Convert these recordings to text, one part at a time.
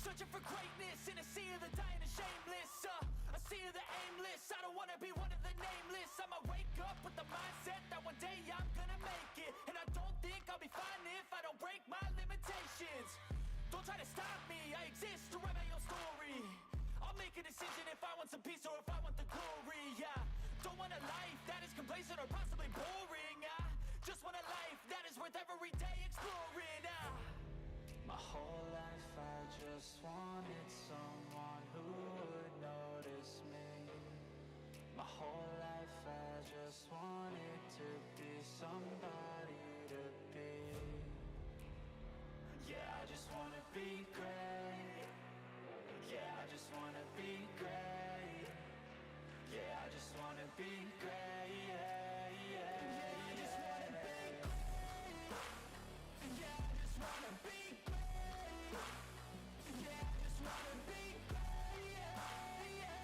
Searching for greatness in a sea of the dying and shameless, a sea of the aimless. I don't wanna be one of the nameless. I'ma wake up with the mindset that one day I'm gonna make it. And I don't think I'll be fine if I don't break my limitations. Don't try to stop me, I exist to write my own story. I'll make a decision if I want some peace or if I want the glory, yeah. Don't want a life that is complacent or possibly boring, I just want a life that is worth every day exploring, My whole life I just wanted someone who would notice me. My whole life I just wanted to be somebody to be. Yeah, I just wanna be great. Yeah, I just wanna be great. Yeah, I just wanna be great. Yeah, yeah, I just wanna be great. Yeah, I just wanna be great. Yeah, I just wanna be great. Yeah, yeah,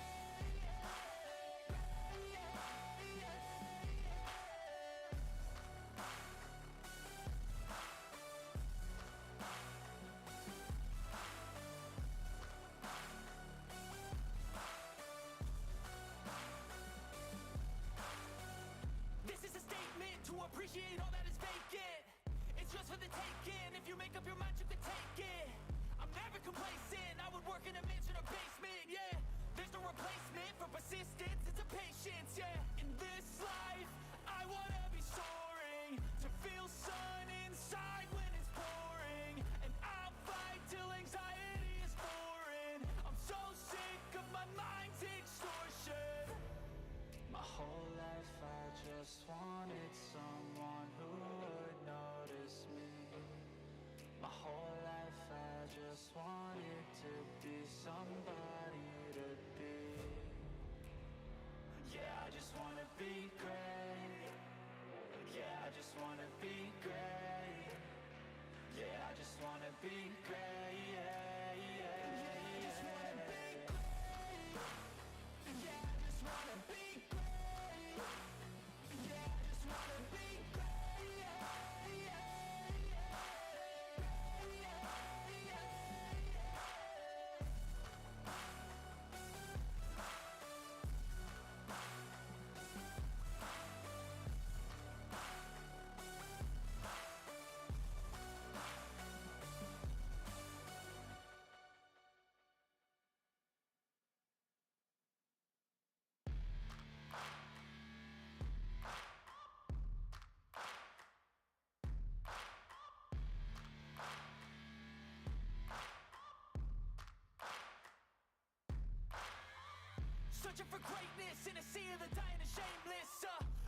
This is a statement to appreciate all that is vacant. It's just for the taking. If you make up your mind, you can take it. I'm never complacent. I would work in a mansion or basement, yeah. There's no replacement for persistence, it's a patience, yeah. In this life, I wanna be soaring, to feel sun inside when it's pouring. And I'll fight till anxiety is foreign. I'm so sick of my mind's extortion. My whole life I just wanted someone who would notice me. My whole life I just wanted to be somebody to be. Yeah, I just wanna be great. Yeah, I just wanna be great. Yeah, I just wanna be great. Yeah, yeah, yeah, I just wanna be great. Yeah, I just wanna be great. Yeah, I just wanna be great. Yeah, yeah, Searching for greatness in a sea of the dying and shameless,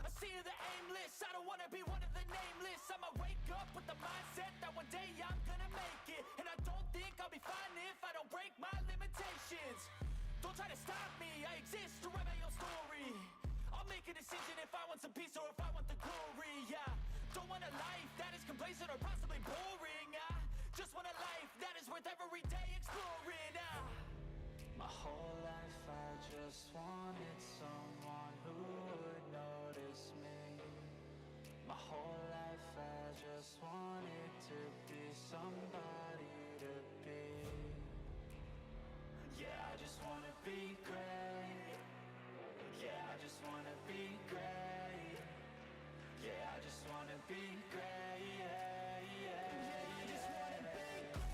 a sea of the aimless. I don't wanna be one of the nameless. I'ma wake up with the mindset that one day I'm gonna make it. And I don't think I'll be fine if I don't break my limitations. Don't try to stop me, I exist to write my own story. I'll make a decision if I want some peace or if I want the glory, yeah. Don't want a life that is complacent or possibly boring, I just want a life that is worth every day exploring, My whole life I just wanted someone who would notice me. My whole life I just wanted to be somebody to be. Yeah, I just wanna be great. Yeah, I just wanna be great. Yeah, I just wanna be great. Yeah, yeah, yeah, I just wanna be great.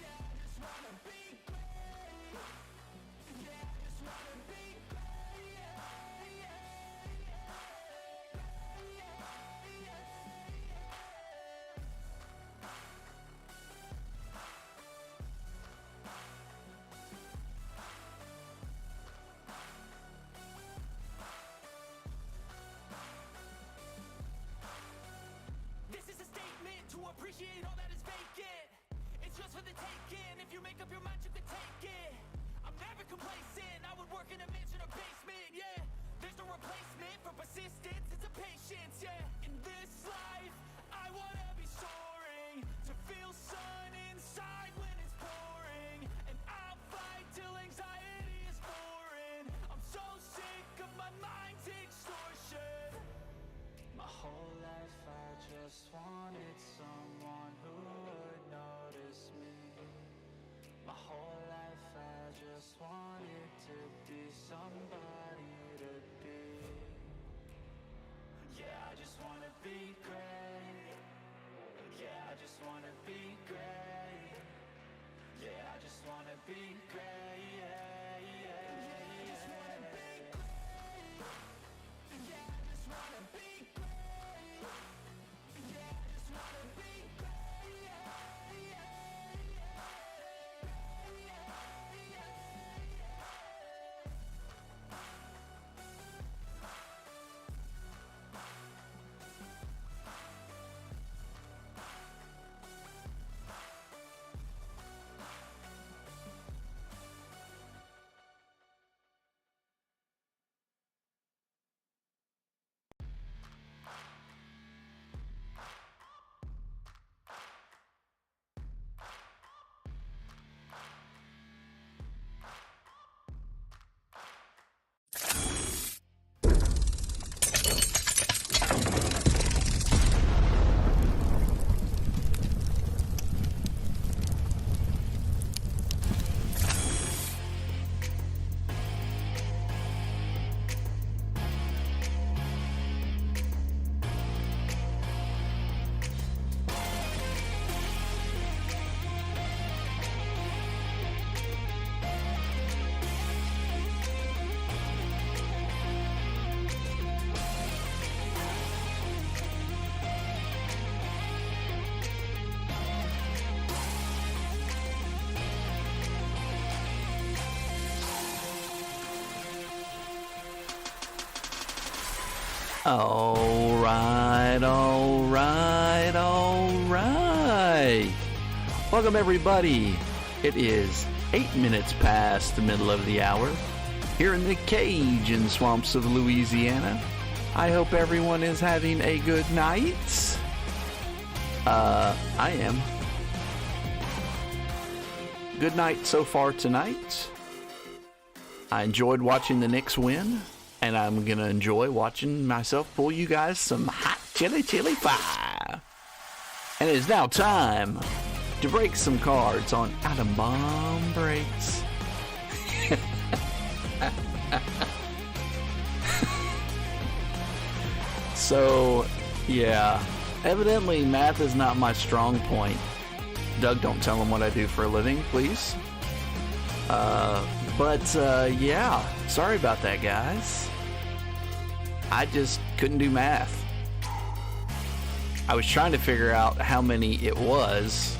Yeah, I just wanna be great. Yeah, I just wanna be great. Yeah, yeah, This is a statement to appreciate all that is vacant. It's just for the taking. If you make up your mind, you can take it. I'm never complacent. I would work in a mansion or basement, yeah. There's no replacement for persistence, it's a patience, yeah. In this life, I wanna be soaring, to feel sun inside when it's pouring. And I'll fight till anxiety is foreign. I'm so sick of my mind's extortion. My whole life I just wanted someone who would notice me. be great. Yeah, I just wanna be great. Yeah, I just wanna be great. Yeah, yeah, yeah, I just wanna be great. Yeah, I just wanna be great. Yeah, I just wanna be great. Yeah, yeah, Alright. Welcome everybody. It is 8 minutes past the middle of the hour here in the Cajun swamps of Louisiana. I hope everyone is having a good night. I am. Good night so far tonight. I enjoyed watching the Knicks win. And I'm going to enjoy watching myself pull you guys some hot chili pie. And it is now time to break some cards on Atom Bomb Breaks. So, yeah. Evidently, math is not my strong point. Doug, don't tell him what I do for a living, please. Yeah. Sorry about that, guys. I just couldn't do math. I was trying to figure out how many it was.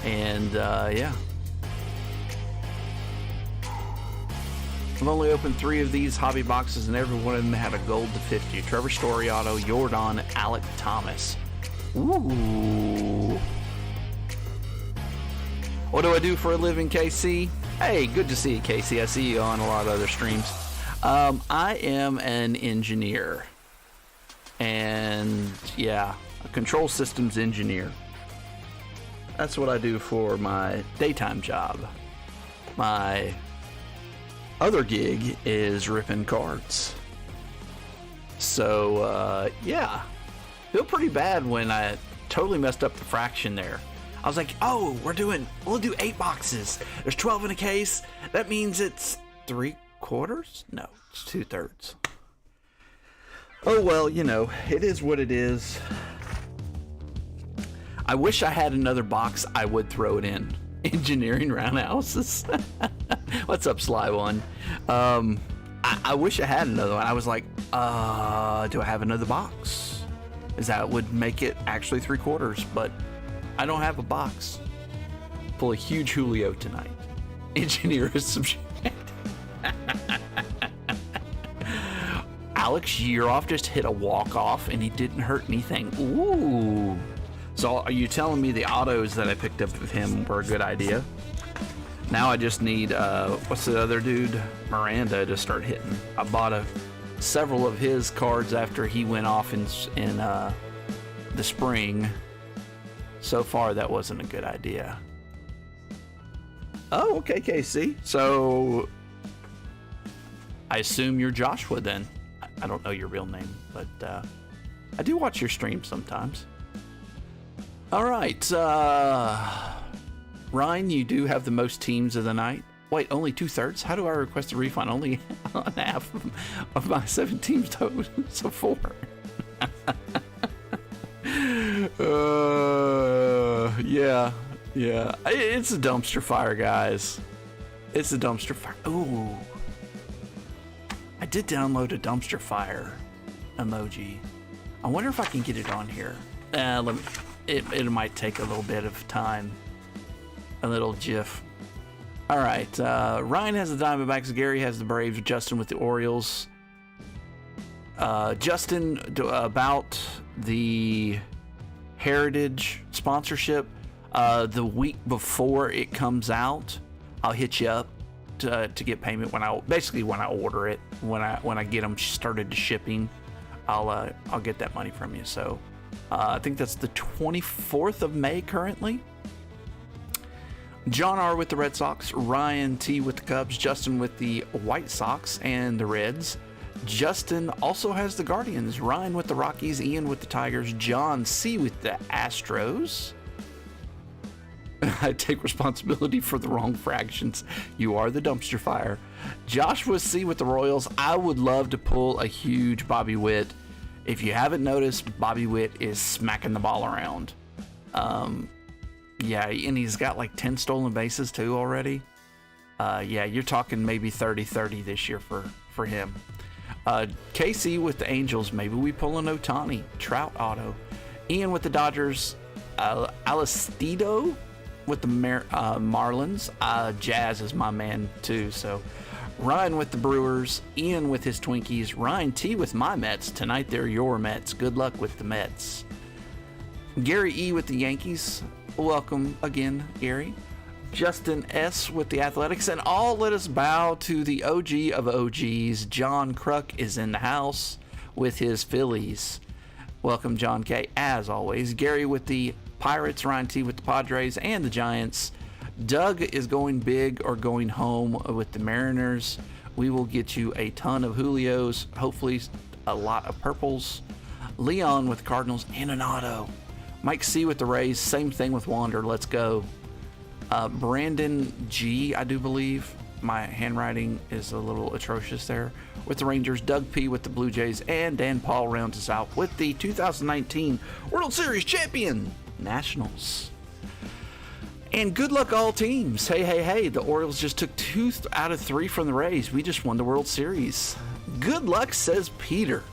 And, yeah. I've only opened 3 of these hobby boxes, and every one of them had a gold to 50. Trevor Story Auto, Jordan, Alec Thomas. Ooh. What do I do for a living, KC? Hey, good to see you, KC. I see you on a lot of other streams. I am an engineer. And, yeah, a control systems engineer. That's what I do for my daytime job. My other gig is ripping cards. So, yeah. Feel pretty bad when I totally messed up the fraction there. I was like, oh, we'll do 8 boxes. There's 12 in a case. That means it's 3/4? No, it's 2/3. Oh, well, you know, it is what it is. I wish I had another box. I would throw it in. Engineering roundhouses. What's up, Sly One? I wish I had another one. I was like, do I have another box? Is that would make it actually 3/4, but I don't have a box. Pull a huge Julio tonight. Engineer is some shit. Alex Yearoff just hit a walk-off and he didn't hurt anything. Ooh. So are you telling me the autos that I picked up of him were a good idea? Now I just need, what's the other dude? Miranda to start hitting. I bought several of his cards after he went off in the spring. So far, that wasn't a good idea. Oh, okay, KC. So, I assume you're Joshua then. I don't know your real name, but I do watch your stream sometimes. All right. Ryan, you do have the most teams of the night. Wait, only 2/3? How do I request a refund? Only on half of my 7 teams total, so 4. Yeah. It's a dumpster fire, guys. It's a dumpster fire. Ooh. I did download a dumpster fire emoji. I wonder if I can get it on here. Let me. It might take a little bit of time. A little GIF. All right. Ryan has the Diamondbacks. Gary has the Braves. Justin with the Orioles. Justin, about the Heritage sponsorship. The week before it comes out, I'll hit you up to get payment when I order it. When I get them started shipping, I'll get that money from you. So I think that's the 24th of May currently. John R with the Red Sox, Ryan T with the Cubs, Justin with the White Sox and the Reds. Justin also has the Guardians, Ryan with the Rockies, Ian with the Tigers, John C with the Astros. I take responsibility for the wrong fractions. You are the dumpster fire. Joshua C with the Royals. I would love to pull a huge Bobby Witt. If you haven't noticed, Bobby Witt is smacking the ball around. Yeah, and he's got like 10 stolen bases too already. Yeah, you're talking maybe 30-30 this year for him. KC with the Angels. Maybe we pull an Ohtani. Trout auto. Ian with the Dodgers. Alistido with the Marlins. Jazz is my man too. So Ryan with the Brewers. Ian with his Twinkies. Ryan T with my Mets. Tonight they're your Mets. Good luck with the Mets. Gary E with the Yankees. Welcome again, Gary. Justin S with the Athletics. And all let us bow to the OG of OGs. John Kruk is in the house with his Phillies. Welcome, John K. As always. Gary with the Pirates, Ryan T with the Padres and the Giants. Doug is going big or going home with the Mariners. We will get you a ton of Julios, hopefully a lot of purples. Leon with the Cardinals and an auto. Mike C with the Rays, same thing with Wander. Let's go. Brandon G, I do believe. My handwriting is a little atrocious there. With the Rangers, Doug P with the Blue Jays, and Dan Paul rounds us out with the 2019 World Series champion, Nationals. And good luck all teams. Hey, the Orioles just took 2 out of 3 from the Rays. We just won the World Series. Good luck, says Peter.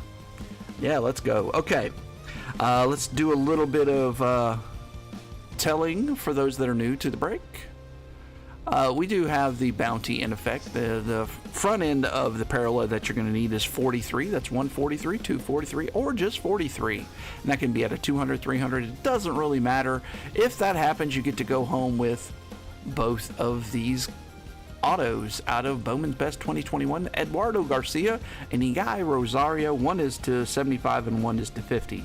Yeah, let's go. Okay, let's do a little bit of telling for those that are new to the break. We do have the bounty in effect. The front end of the parallel that you're going to need is 43. That's 143, 243, or just 43. And that can be at a 200, 300. It doesn't really matter. If that happens, you get to go home with both of these autos out of Bowman's Best 2021. Eduardo Garcia and Igai Rosario. One is to 75 and one is to 50.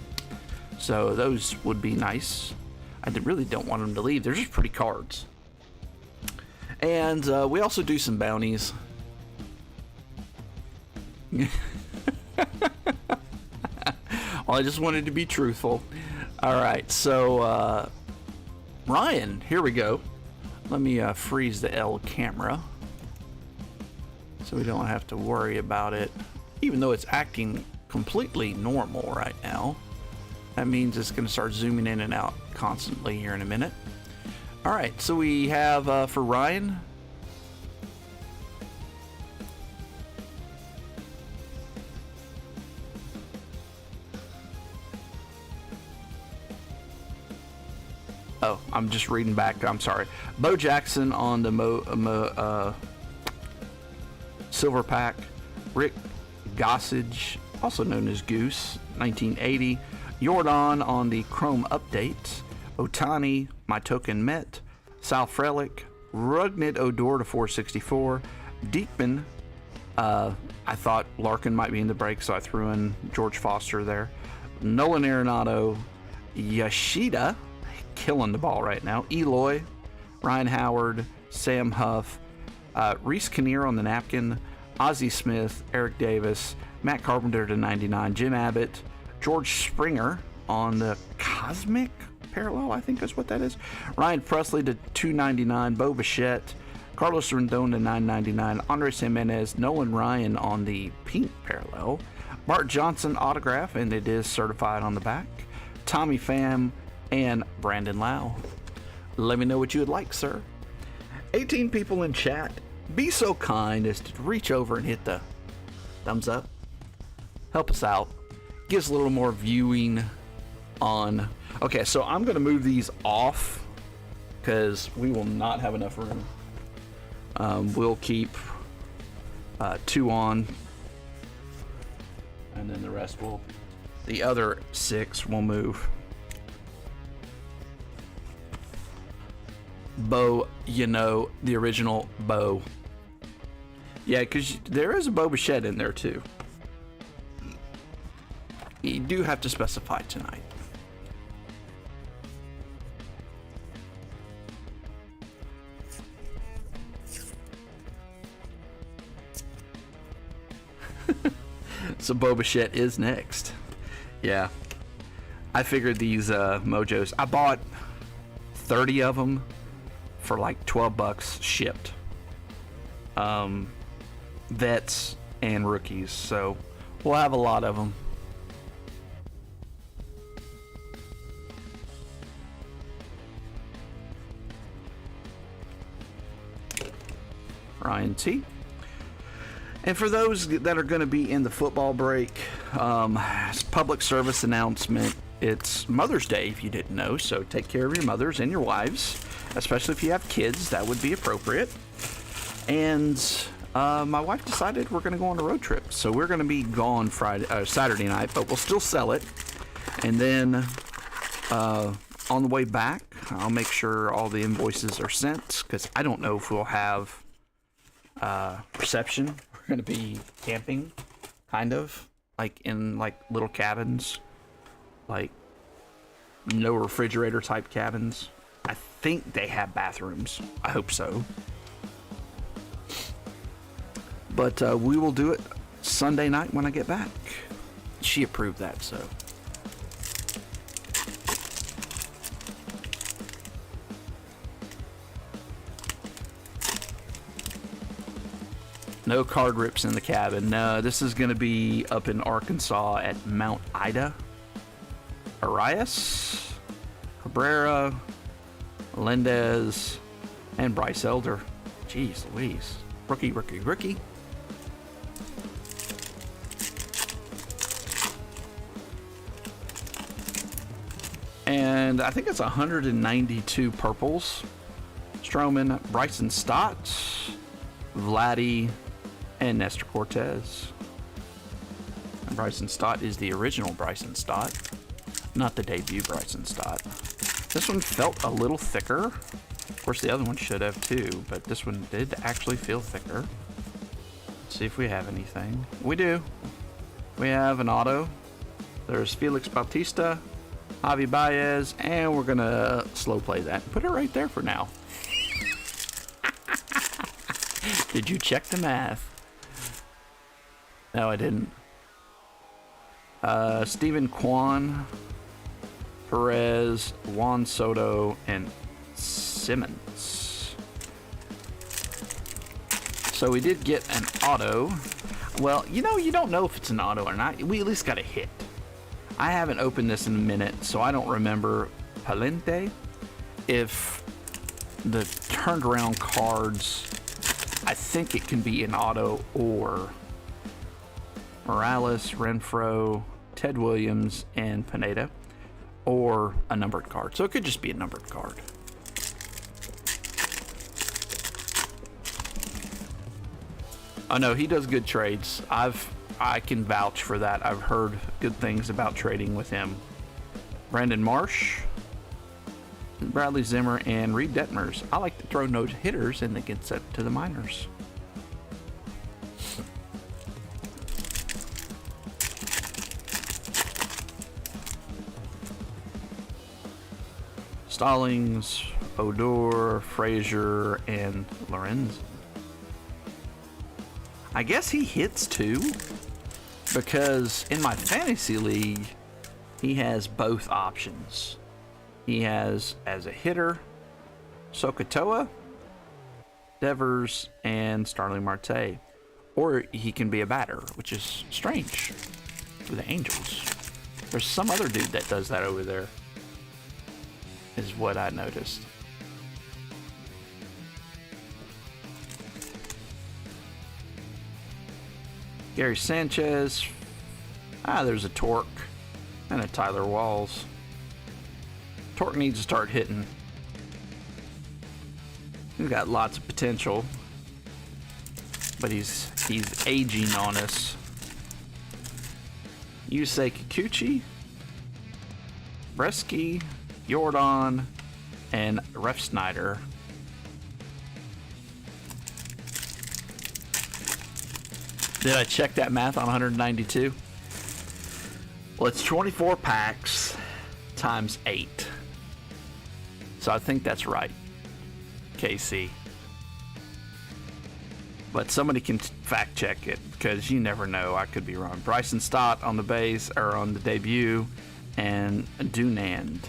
So those would be nice. I really don't want them to leave. They're just pretty cards. And we also do some bounties. Well, I just wanted to be truthful. All right, so Ryan, here we go. Let me freeze the L camera so we don't have to worry about it. Even though it's acting completely normal right now, that means it's going to start zooming in and out constantly here in a minute. All right, so we have for Ryan. Oh, I'm just reading back. I'm sorry. Bo Jackson on the Silver Pack. Rick Gossage, also known as Goose, 1980. Jordan on the Chrome Update. Ohtani, my token Met. Sal Frelick, Rugnit Odor to 464. Deekman, I thought Larkin might be in the break, so I threw in George Foster there. Nolan Arenado, Yoshida, killing the ball right now. Eloy, Ryan Howard, Sam Huff, Reese Kinnear on the napkin, Ozzie Smith, Eric Davis, Matt Carpenter to 99, Jim Abbott, George Springer on the Cosmic Parallel, I think that's what that is. Ryan Presley to 299, Bo Bichette, Carlos Rendon to 9.99. Andres Jimenez, Nolan Ryan on the pink parallel. Bart Johnson autograph, and it is certified on the back. Tommy Pham and Brandon Lau. Let me know what you would like, sir. 18 people in chat. Be so kind as to reach over and hit the thumbs up. Help us out. Gives a little more viewing on. Okay, so I'm going to move these off because we will not have enough room. We'll keep 2 on, and then the rest will. The other 6 will move. Bo, you know, the original Bo. Yeah, because there is a Bo Bichette in there too. You do have to specify tonight. So Bo Bichette is next. Yeah. I figured these Mojos. I bought 30 of them for like $12 shipped. Vets and rookies. So we'll have a lot of them. Ryan T. And for those that are going to be in the football break, public service announcement. It's Mother's Day, if you didn't know, so take care of your mothers and your wives, especially if you have kids. That would be appropriate. And my wife decided we're going to go on a road trip, so we're going to be gone Saturday night, but we'll still sell it. And then on the way back, I'll make sure all the invoices are sent, because I don't know if we'll have reception. We're going to be camping, kind of, like in like little cabins. Like no refrigerator type cabins. I think they have bathrooms. I hope so. But we will do it Sunday night when I get back. She approved that, so. No card rips in the cabin. No, this is going to be up in Arkansas at Mount Ida. Arias, Cabrera, Melendez, and Bryce Elder. Jeez Louise. Rookie. And I think it's 192 purples. Stroman, Bryson Stott, Vladdy, and Nestor Cortez. And Bryson Stott is the original Bryson Stott. Not the debut Bryson Stott. This one felt a little thicker. Of course, the other one should have too, but this one did actually feel thicker. Let's see if we have anything. We do. We have an auto. There's Felix Bautista, Javi Baez, and we're going to slow play that. Put it right there for now. Did you check the math? No, I didn't. Stephen Kwan, Perez, Juan Soto, and Simmons. So we did get an auto. Well, you know, you don't know if it's an auto or not. We at least got a hit. I haven't opened this in a minute, so I don't remember Palente. If the turned around cards, I think it can be an auto or Morales, Renfroe, Ted Williams, and Pineda, or a numbered card. So it could just be a numbered card. Oh no, he does good trades. I can vouch for that. I've heard good things about trading with him. Brandon Marsh, Bradley Zimmer, and Reed Detmers. I like to throw no hitters and they get set to the minors. Stallings, Odor, Frazier, and Lorenzen. I guess he hits too, because in my fantasy league, he has both options. He has, as a hitter, Sokotoa, Devers, and Starling Marte. Or he can be a batter, which is strange for the Angels. There's some other dude that does that over there, is what I noticed. Gary Sanchez. There's a Torque and a Tyler Walls. Torque needs to start hitting. He's got lots of potential, but he's aging on us. Yusei Kikuchi, Bresky, Jordan, and Ref Snyder. Did I check that math on 192? Well, it's 24 packs times 8. So I think that's right, KC. But somebody can fact check it, because you never know. I could be wrong. Bryson Stott on the base, or on the debut, and Dunand.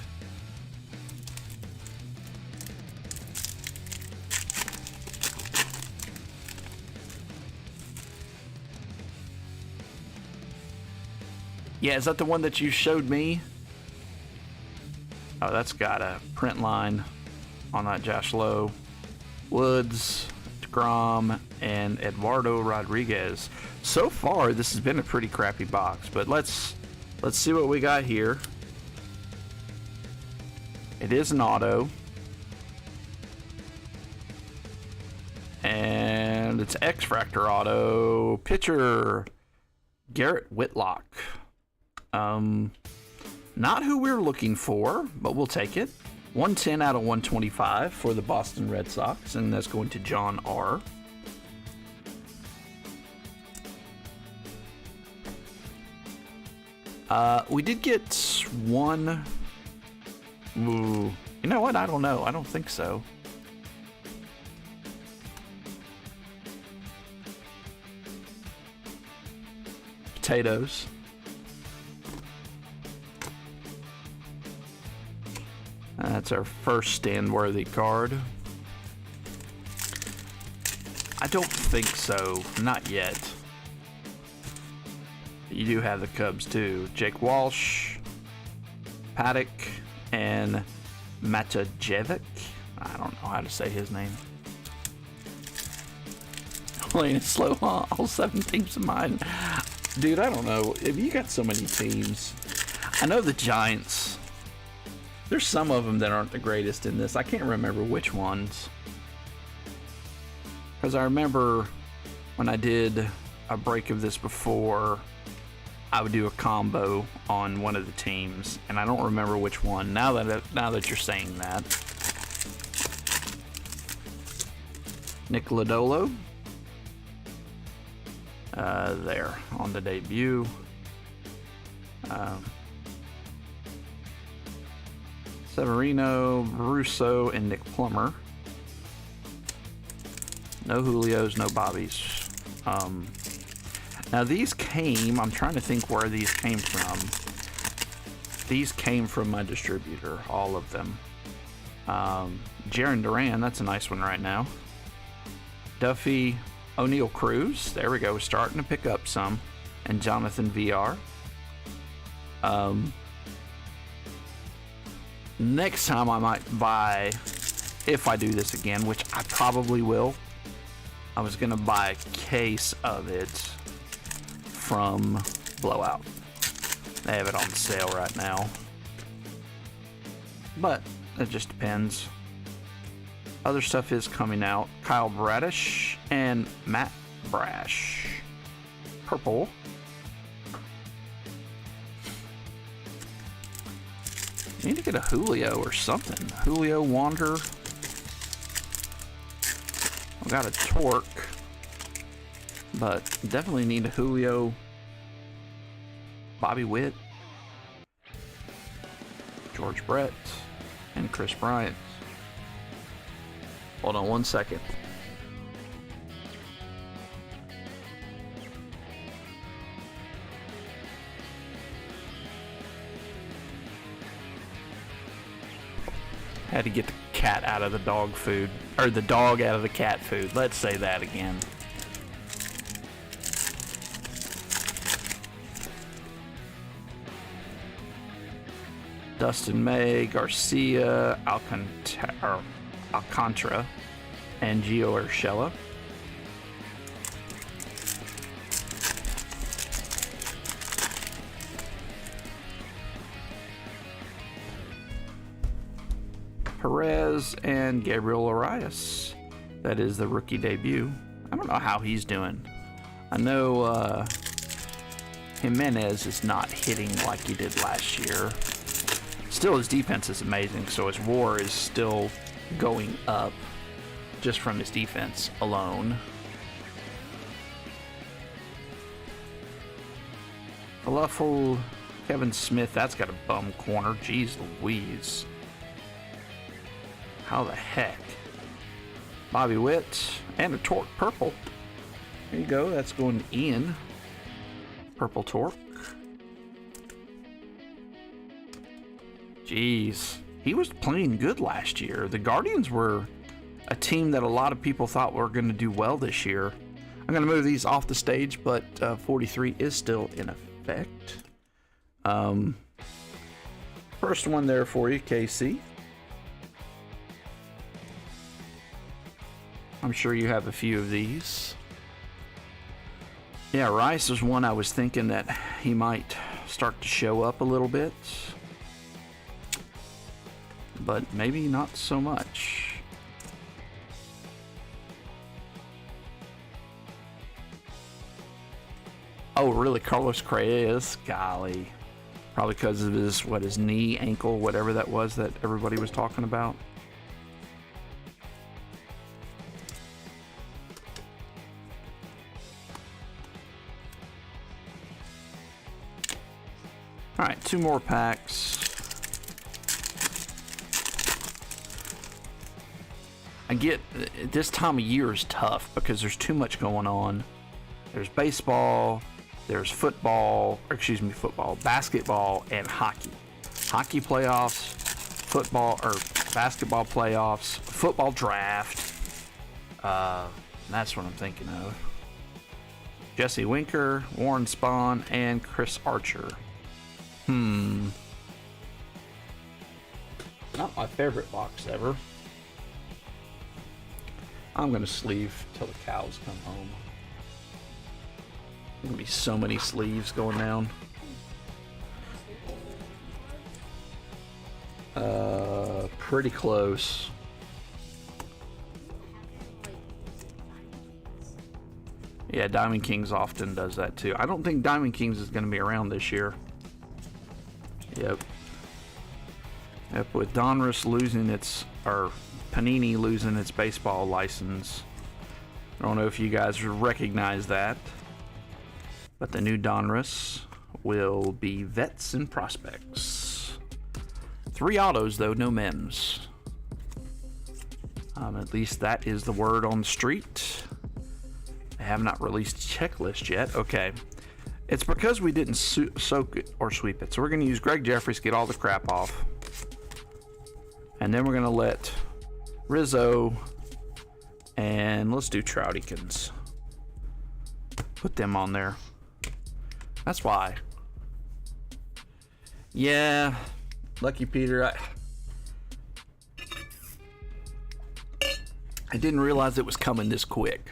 Yeah, is that the one that you showed me? Oh, that's got a print line on that Josh Lowe. Woods, DeGrom, and Eduardo Rodriguez. So far, this has been a pretty crappy box, but let's see what we got here. It is an auto. And it's X-Fractor auto. Pitcher, Garrett Whitlock. Not who we're looking for, but we'll take it. 110 out of 125 for the Boston Red Sox, and that's going to John R. We did get one. Ooh, you know what? I don't know. I don't think so. Potatoes. That's our first stand-worthy card. I don't think so. Not yet. You do have the Cubs, too. Jake Walsh, Paddock, and Matajevic. I don't know how to say his name. Playing it slow, huh? All 7 teams of mine. Dude, I don't know. If you got so many teams. I know the Giants. There's some of them that aren't the greatest in this. I can't remember which ones. Because I remember when I did a break of this before, I would do a combo on one of the teams, and I don't remember which one. Now that you're saying that. Nick Lodolo. There on the debut. Severino, Russo, and Nick Plummer. No Julios, no Bobbies. Now these came, I'm trying to think where these came from. These came from my distributor, all of them. Jarren Duran, that's a nice one right now. Duffy, O'Neal Cruz, there we go, starting to pick up some. And Jonathan VR. Next time I might buy, if I do this again, which I probably will, I was going to buy a case of it from Blowout. They have it on sale right now. But it just depends. Other stuff is coming out. Kyle Bradish and Matt Brash. Purple. Need to get a Julio or something. Julio Wander. I got a Torque, but definitely need a Julio. Bobby Witt, George Brett, and Chris Bryant. Hold on one second. Had to get the cat out of the dog food, or the dog out of the cat food. Let's say that again. Dustin May, Garcia, Alcantara, and Gio Urshela. Perez and Gabriel Arias. That is the rookie debut. I don't know how he's doing. I know Jimenez is not hitting like he did last year. Still, his defense is amazing, so his WAR is still going up just from his defense alone. Falafel, Kevin Smith, that's got a bum corner. Jeez Louise. How the heck? Bobby Witt and a Torque purple. There you go, that's going to Ian. Purple Torque. Jeez, he was playing good last year. The Guardians were a team that a lot of people thought were going to do well this year. I'm going to move these off the stage, but 43 is still in effect. First one there for you, KC. I'm sure you have a few of these. Yeah, Rice is one I was thinking that he might start to show up a little bit. But maybe not so much. Oh, really? Carlos Correas? Golly. Probably because of his knee, ankle, whatever that was that everybody was talking about. All right, 2 more packs. I get this time of year is tough because there's too much going on. There's baseball, there's football, basketball, and hockey. Hockey playoffs, football or basketball playoffs, football draft. That's what I'm thinking of. Jesse Winker, Warren Spahn, and Chris Archer. Not my favorite box ever. I'm going to sleeve till the cows come home. There's going to be so many sleeves going down. Pretty close. Yeah, Diamond Kings often does that too. I don't think Diamond Kings is going to be around this year. Yep, with Donruss losing Panini losing its baseball license. I don't know if you guys recognize that, but the new Donruss will be vets and prospects. 3 autos though, no mems. At least that is the word on the street. They have not released a checklist yet. Okay. It's because we didn't soak it or sweep it. So we're going to use Greg Jeffries to get all the crap off. And then we're going to let Rizzo and let's do Troutykins. Put them on there. That's why. Yeah. Lucky Peter. I didn't realize it was coming this quick.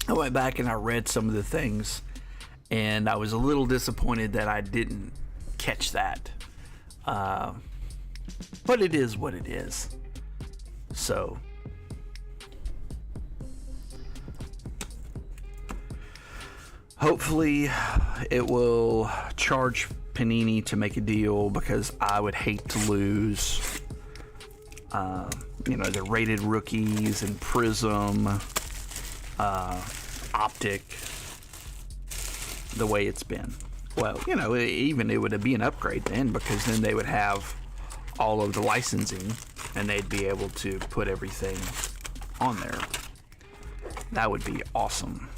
I went back and I read some of the things. And I was a little disappointed that I didn't catch that. But it is what it is. So. Hopefully it will charge Panini to make a deal because I would hate to lose. The rated rookies and Prism, Optic. The way it's been. Well, it would be an upgrade then because then they would have all of the licensing and they'd be able to put everything on there. That would be awesome.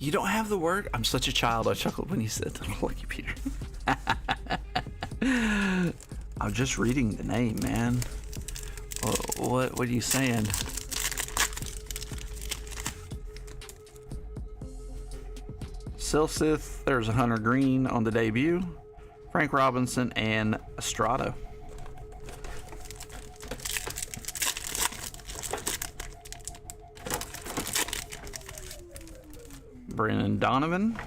You don't have the word? I'm such a child. I chuckled when you said that. Lucky Peter. I'm just reading the name, man. What are you saying? Silsith, there's a Hunter Green on the debut. Frank Robinson and Estrada. Brennan Donovan.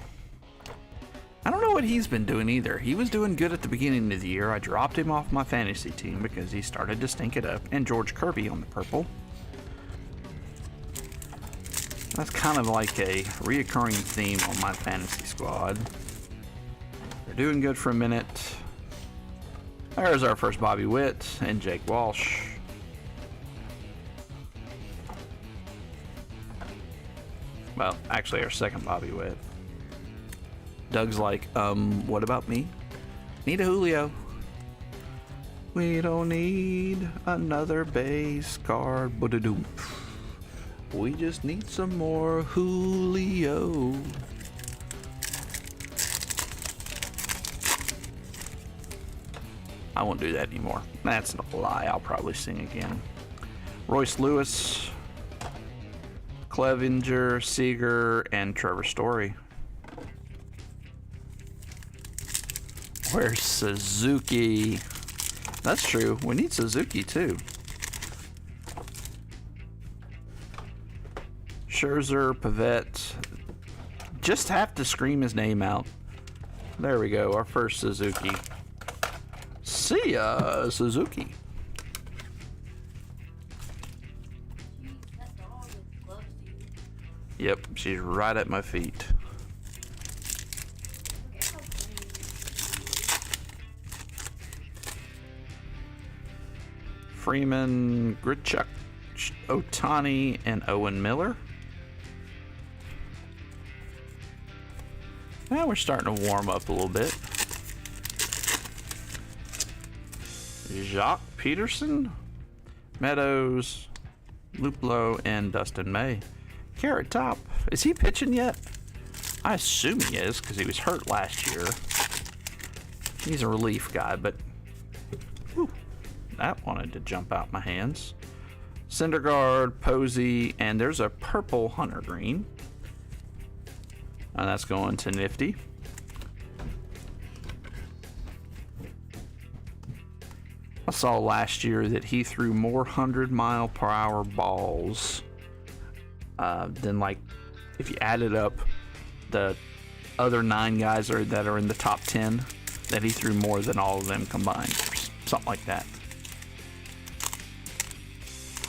I don't know what he's been doing either. He was doing good at the beginning of the year. I dropped him off my fantasy team because he started to stink it up. And George Kirby on the purple. That's kind of like a reoccurring theme on my fantasy squad. They're doing good for a minute. There's our first Bobby Witt and Jake Walsh. Well, actually our second Bobby Witt. Doug's like, what about me? Need a Julio. We don't need another base card. Ba-da-doom. We just need some more Julio. I won't do that anymore. That's a lie. I'll probably sing again. Royce Lewis, Clevinger, Seager, and Trevor Story. Where's Suzuki? That's true. We need Suzuki too. Scherzer, Pavette. Just have to scream his name out. There we go. Our first Suzuki. See ya, Suzuki. Yep, she's right at my feet. Freeman, Grichuk, Otani, and Owen Miller. Now we're starting to warm up a little bit. Jacques Peterson, Meadows, Luplo, and Dustin May. Carrot Top, is he pitching yet? I assume he is because he was hurt last year. He's a relief guy, but whew, that wanted to jump out my hands. Syndergaard, Posey, and there's a purple Hunter Green. And that's going to Nifty. I saw last year that he threw more 100-mile-per-hour balls than, like, if you added up the other 9 guys that are in the top 10, that he threw more than all of them combined. Something like that.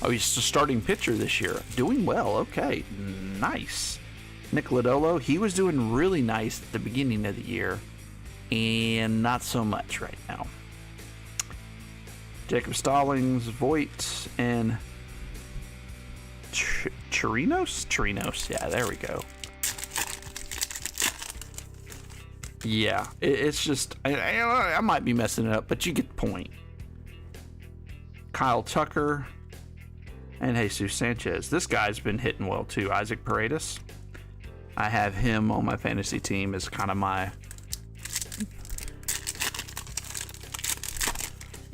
Oh, he's the starting pitcher this year. Doing well. Okay. Nice. Nick Lodolo, he was doing really nice at the beginning of the year, and not so much right now. Jacob Stallings, Voigt, and Chirinos, yeah, there we go. Yeah, it's just, I might be messing it up, but you get the point. Kyle Tucker and Jesus Sanchez. This guy's been hitting well too. Isaac Paredes. I have him on my fantasy team as kind of my...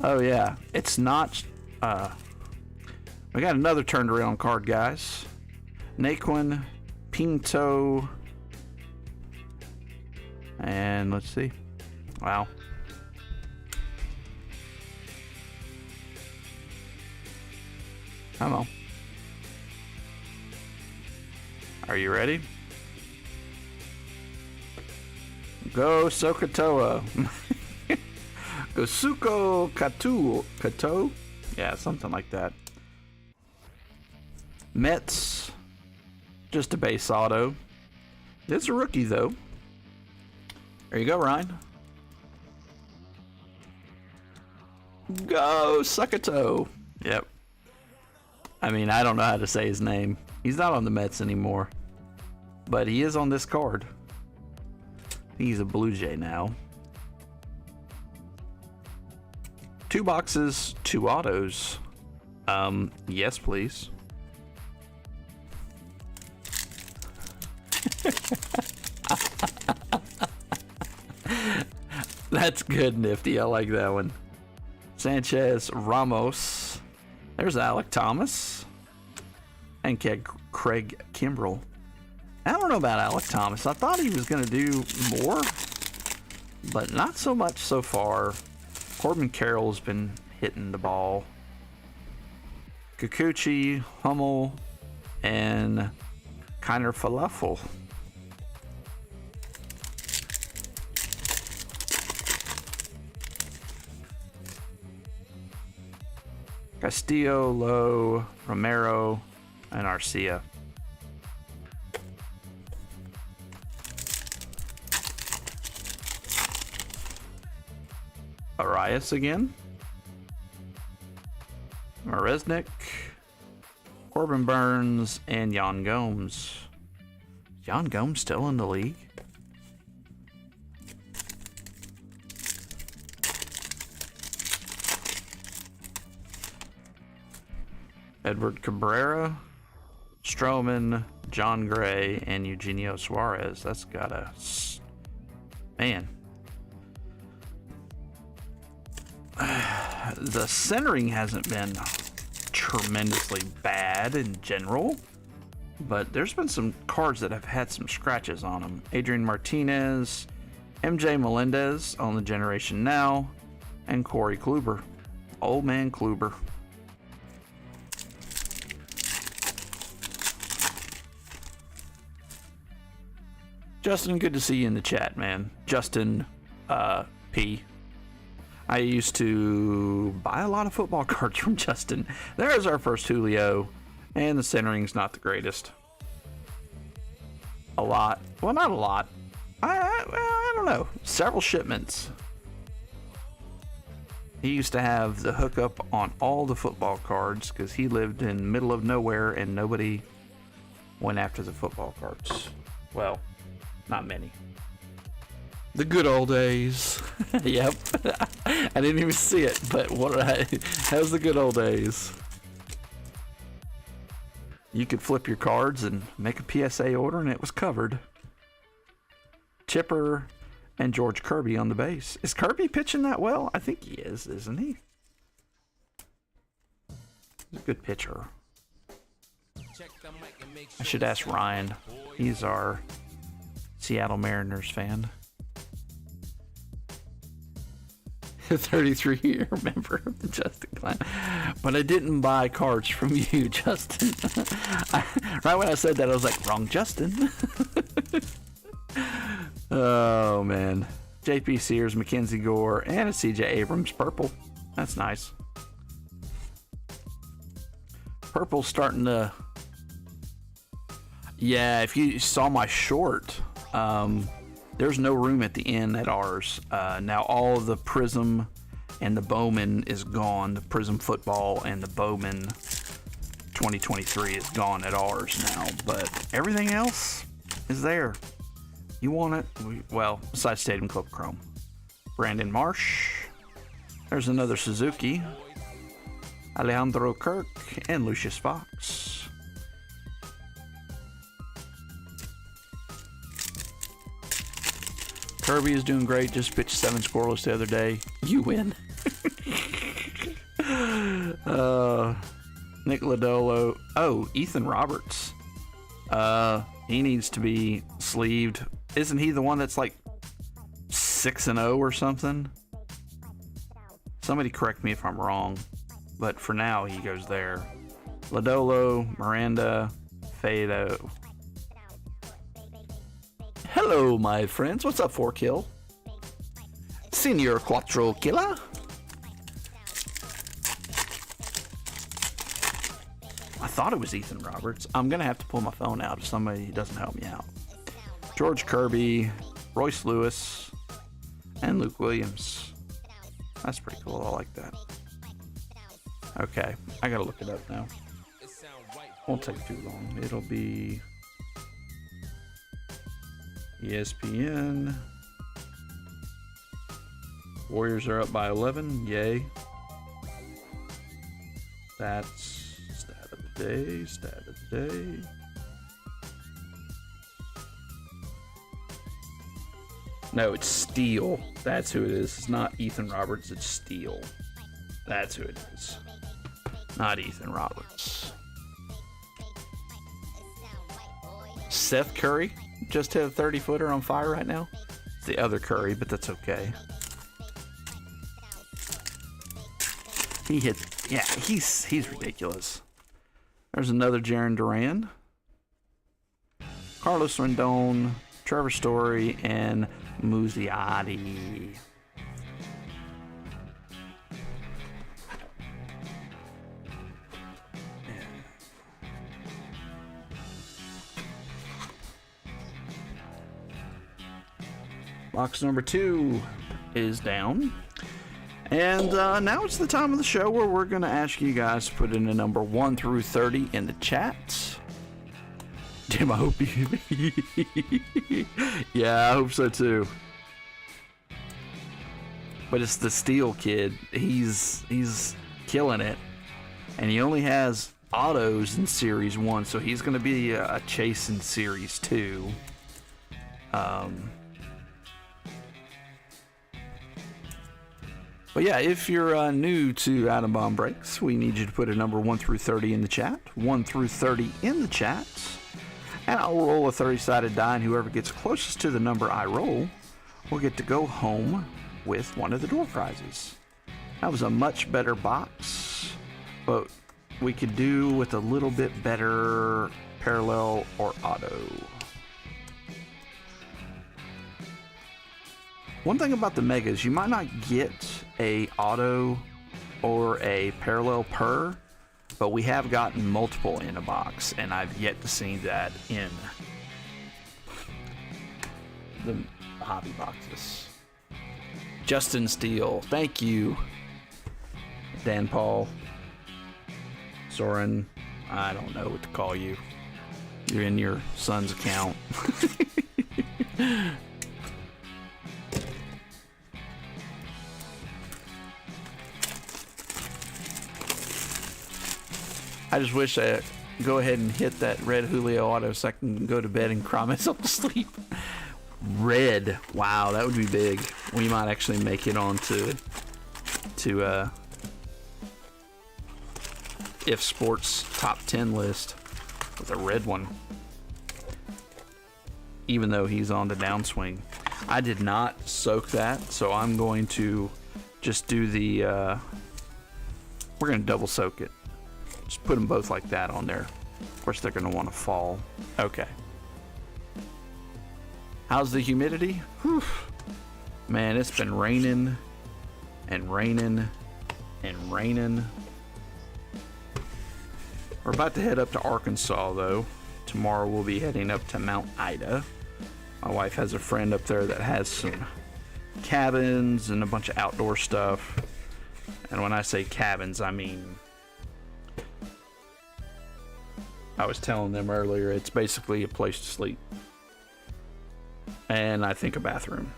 Oh yeah, it's not... we got another turned around card, guys. Naquin, Pinto, and let's see. Wow. Come on. Are you ready? Go Sokotoa. Go Suko Kato? Yeah, something like that. Mets. Just a base auto. It's a rookie, though. There you go, Ryan. Go Sokoto. Yep. I mean, I don't know how to say his name. He's not on the Mets anymore. But he is on this card. He's a Blue Jay now. 2 boxes, 2 autos. Yes, please. That's good, Nifty. I like that one. Sanchez, Ramos. There's Alec Thomas. And Craig Kimbrell. I don't know about Alec Thomas. I thought he was going to do more, but not so much so far. Corbin Carroll's been hitting the ball. Kikuchi, Hummel, and Kiner Falafel. Castillo, Lowe, Romero, and Arcia. Arias again. Maresnik, Corbin Burns, and Jan Gomes. Jan Gomes still in the league? Edward Cabrera, Stroman, John Gray, and Eugenio Suarez. That's gotta... Man. The centering hasn't been tremendously bad in general, but there's been some cards that have had some scratches on them. Adrian Martinez, MJ Melendez on the Generation Now, and Corey Kluber. Old man Kluber. Justin, good to see you in the chat, man. Justin P. I used to buy a lot of football cards from Justin. There's our first Julio, and the centering's not the greatest. A lot. Well, not a lot. I don't know. Several shipments. He used to have the hookup on all the football cards because he lived in the middle of nowhere and nobody went after the football cards. Well, not many. The good old days. Yep. I didn't even see it, but that was the good old days. You could flip your cards and make a PSA order and it was covered. Chipper and George Kirby on the base. Is Kirby pitching that well? I think he is, isn't he? He's a good pitcher. I should ask Ryan. He's our Seattle Mariners fan. 33-year member of the Justin clan. But I didn't buy cards from you, Justin. Right when I said that, I was like, wrong Justin. Oh, man. JP Sears, Mackenzie Gore, and a CJ Abrams purple. That's nice. Purple's starting to... Yeah, if you saw my short... there's no room at the end at ours. Now all of the Prism and the Bowman is gone. The Prism Football and the Bowman 2023 is gone at ours now. But everything else is there. You want it? Well, besides Stadium Club Chrome. Brandon Marsh. There's another Suzuki. Alejandro Kirk and Lucius Fox. Kirby is doing great. Just pitched 7 scoreless the other day. You win. Nick Lodolo. Oh, Ethan Roberts. He needs to be sleeved. Isn't he the one that's like 6-0 or something? Somebody correct me if I'm wrong. But for now, he goes there. Lodolo, Miranda, Fado. Hello, my friends. What's up, 4Kill? Senior Quattro Killer. I thought it was Ethan Roberts. I'm going to have to pull my phone out if somebody doesn't help me out. George Kirby, Royce Lewis, and Luke Williams. That's pretty cool. I like that. Okay, I got to look it up now. Won't take too long. It'll be... ESPN. Warriors are up by 11. Yay. That's stat of the day. Stat of the day. No, it's Steele. That's who it is. It's not Ethan Roberts. It's Steele. That's who it is. Not Ethan Roberts. Seth Curry just hit a 30-footer on fire right now. It's the other Curry, but that's okay. He hit. Yeah, he's ridiculous. There's another Jaron Duran. Carlos Rendon, Trevor Story, and Muziati. Box number 2 is down. And now it's the time of the show where we're going to ask you guys to put in a number 1 through 30 in the chat. Tim, I hope you... Yeah, I hope so too. But it's the Steel kid. He's killing it. And he only has autos in Series 1, so he's going to be a chase in Series 2. But yeah, if you're new to Atom Bomb Breaks, we need you to put a number 1 through 30 in the chat. 1 through 30 in the chat. And I'll roll a 30-sided die, and whoever gets closest to the number I roll will get to go home with one of the door prizes. That was a much better box, but we could do with a little bit better parallel or auto. One thing about the Megas, you might not get a auto or a parallel per, but we have gotten multiple in a box, and I've yet to see that in the hobby boxes. Justin Steele, thank you. Dan Paul, Soren, I don't know what to call you. You're in your son's account. I just wish I go ahead and hit that red Julio auto so I can go to bed and cry myself to sleep. Red. Wow, that would be big. We might actually make it on to If Sports top 10 list with a red one. Even though he's on the downswing. I did not soak that, so I'm going to just do the we're going to double soak it. Just put them both like that on there. Of course, they're going to want to fall. Okay. How's the humidity? Whew. Man, it's been raining and raining and raining. We're about to head up to Arkansas, though. Tomorrow we'll be heading up to Mount Ida. My wife has a friend up there that has some cabins and a bunch of outdoor stuff. And when I say cabins, I mean... I was telling them earlier, it's basically a place to sleep. And I think a bathroom.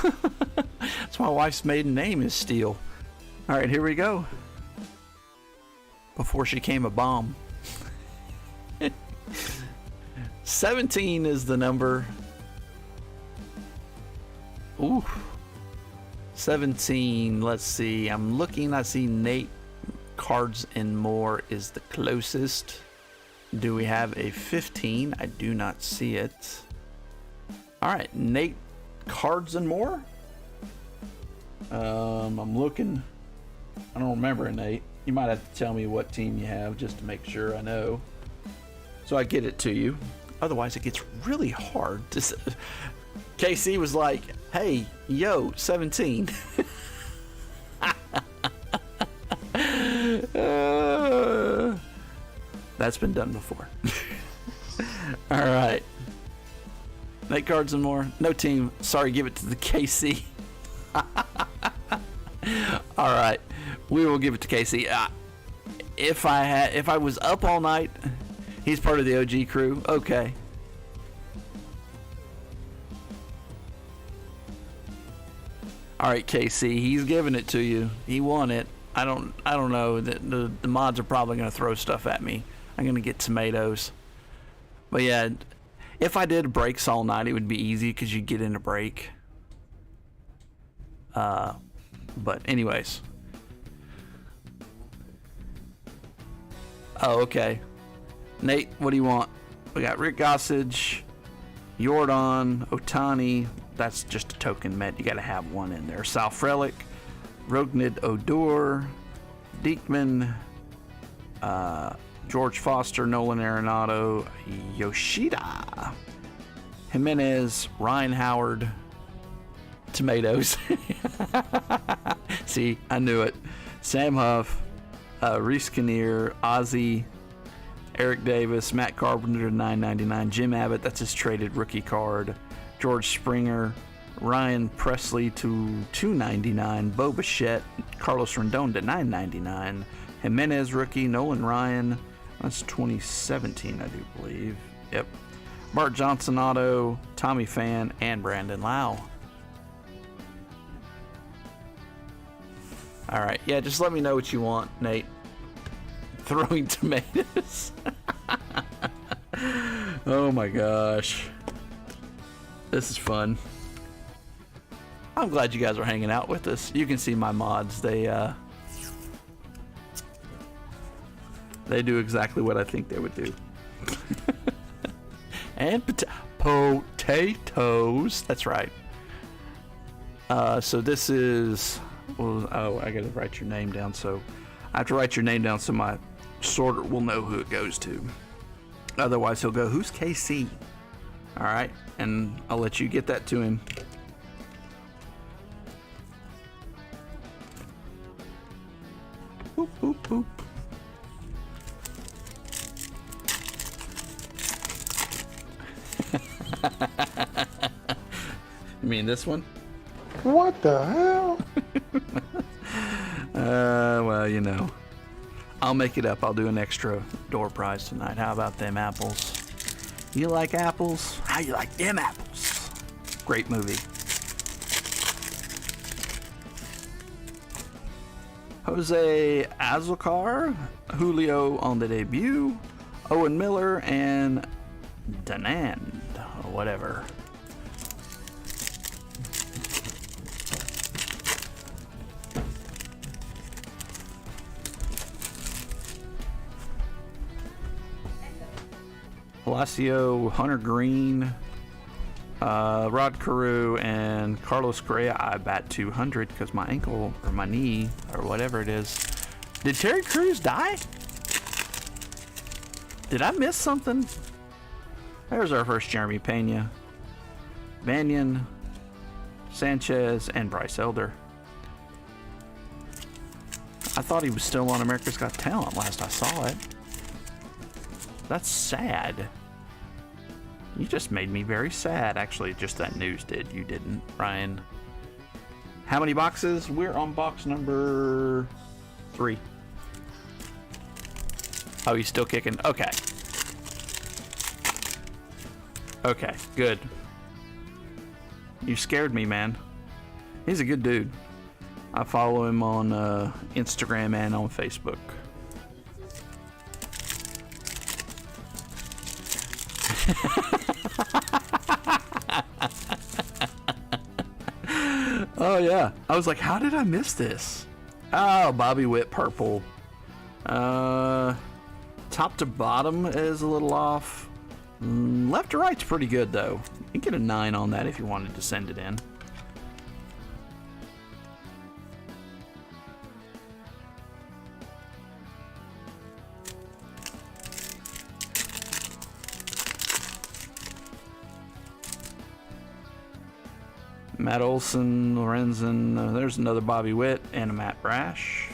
That's my wife's maiden name is Steele. All right, here we go. Before she came a bomb. 17 is the number. Ooh. 17, let's see. I'm looking, I see Nate Cards and More is the closest. Do we have a 15? I do not see it. All right, Nate Cards and More. I'm looking. I don't remember, Nate. You might have to tell me what team you have just to make sure I know. So I get it to you. Otherwise, it gets really hard to... KC was like, hey, yo, 17. That's been done before. All right. Night Cards and More. No team. Sorry, give it to the KC. All right. We will give it to KC. If I was up all night, he's part of the OG crew. Okay. All right, KC, he's giving it to you. He won it. I don't know. The mods are probably going to throw stuff at me. I'm going to get tomatoes. But yeah, if I did breaks all night, it would be easy because you get in a break. But anyways. Oh, okay. Nate, what do you want? We got Rick Gossage, Jordan, Otani. That's just a token met. You got to have one in there. Sal Frelick, Rognid Odor, Diekman, George Foster, Nolan Arenado, Yoshida, Jimenez, Ryan Howard, tomatoes. See, I knew it. Sam Huff, Reese Kinnear, Ozzy, Eric Davis, Matt Carpenter to $9.99, Jim Abbott, that's his traded rookie card, George Springer, Ryan Presley to $2.99, Bo Bichette, Carlos Rendon to $9.99, Jimenez rookie, Nolan Ryan, that's 2017, I do believe. Yep. Bart Johnson auto, Tommy Pham, and Brandon Lau. All right, yeah, just let me know what you want, Nate. Throwing tomatoes. Oh my gosh. This is fun. I'm glad you guys are hanging out with us. You can see my mods. They do exactly what I think they would do. And potatoes. That's right. So this is... Well, oh, I gotta write your name down. So I have to write your name down so my sorter will know who it goes to. Otherwise, he'll go, who's KC? All right, and I'll let you get that to him. Boop, boop, boop. You mean this one? What the hell? Well, you know. I'll make it up. I'll do an extra door prize tonight. How about them apples? You like apples? How you like them apples? Great movie. Jose Azocar, Julio on the debut, Owen Miller, and Danand, or whatever. Palacio, Hunter Green, Rod Carew, and Carlos Correa. I bat 200 because my ankle or my knee or whatever it is. Did Terry Crews die? Did I miss something? There's our first Jeremy Pena, Banyan, Sanchez, and Bryce Elder. I thought he was still on America's Got Talent last I saw it. That's sad. You just made me very sad. Actually, just that news did. You didn't, Ryan. How many boxes? We're on box number 3. Oh, he's still kicking. Okay. Okay, good. You scared me, man. He's a good dude. I follow him on Instagram and on Facebook. Oh yeah, I was like, how did I miss this? Oh, Bobby Witt purple. Top to bottom is a little off. Left to right's pretty good though. You can get a 9 on that if you wanted to send it in. Matt Olson, Lorenzen, there's another Bobby Witt, and a Matt Brash.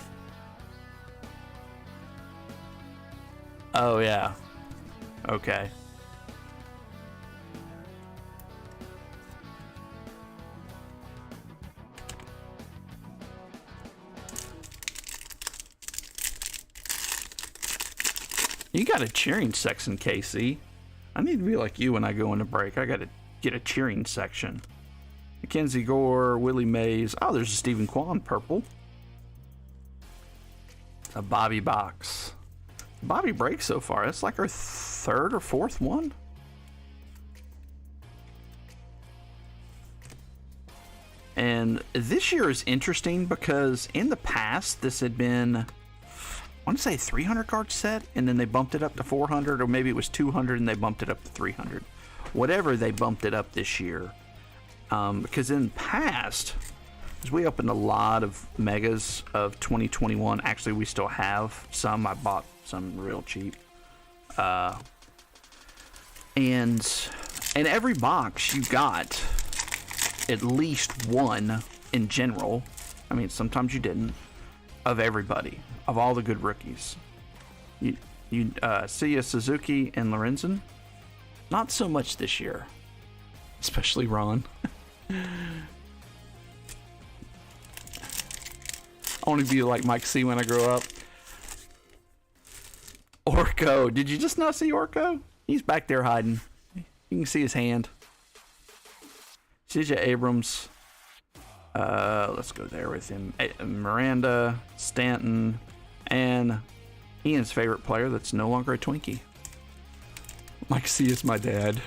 Oh, yeah. Okay. You got a cheering section, KC. I need to be like you when I go into break. I got to get a cheering section. Mackenzie Gore, Willie Mays. Oh, there's a Stephen Kwan purple. A Bobby box. Bobby breaks so far. That's like our third or fourth one. And this year is interesting because in the past, this had been, I want to say 300 card set, and then they bumped it up to 400, or maybe it was 200 and they bumped it up to 300. Whatever, they bumped it up this year. Because in the past, as we opened a lot of megas of 2021, actually we still have some. I bought some real cheap. And in every box you got at least one in general. I mean, sometimes you didn't. Of everybody, of all the good rookies. You see a Suzuki and Lorenzen. Not so much this year, especially Ron. I want to be like Mike C when I grow up. Orko, did you just not see Orko? He's back there hiding. You can see his hand. CJ Abrams. Let's go there with him. Miranda, Stanton, and Ian's favorite player that's no longer a Twinkie. Mike C is my dad.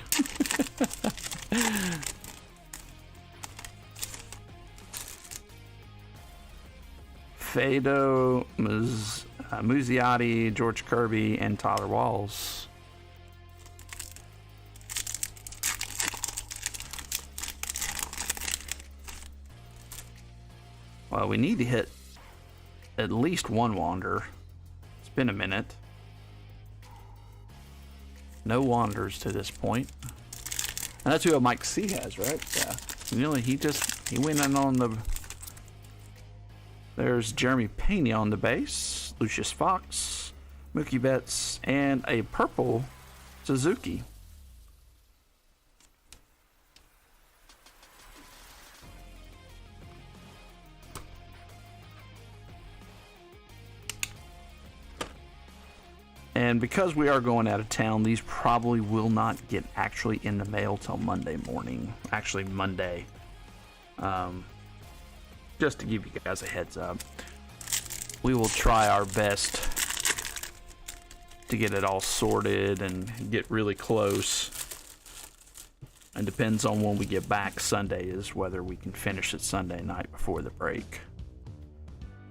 Fado, Muzziotti, George Kirby, and Tyler Walls. Well, we need to hit at least one Wander. It's been a minute. No Wanders to this point. And that's who Mike C has, right? Yeah. Really, he went in on the... There's Jeremy Pena on the base, Lucius Fox, Mookie Betts, and a purple Suzuki. And because we are going out of town, these probably will not get actually in the mail till Monday morning. Actually, Monday. Just to give you guys a heads up. We will try our best to get it all sorted and get really close. And depends on when we get back Sunday is whether we can finish it Sunday night before the break.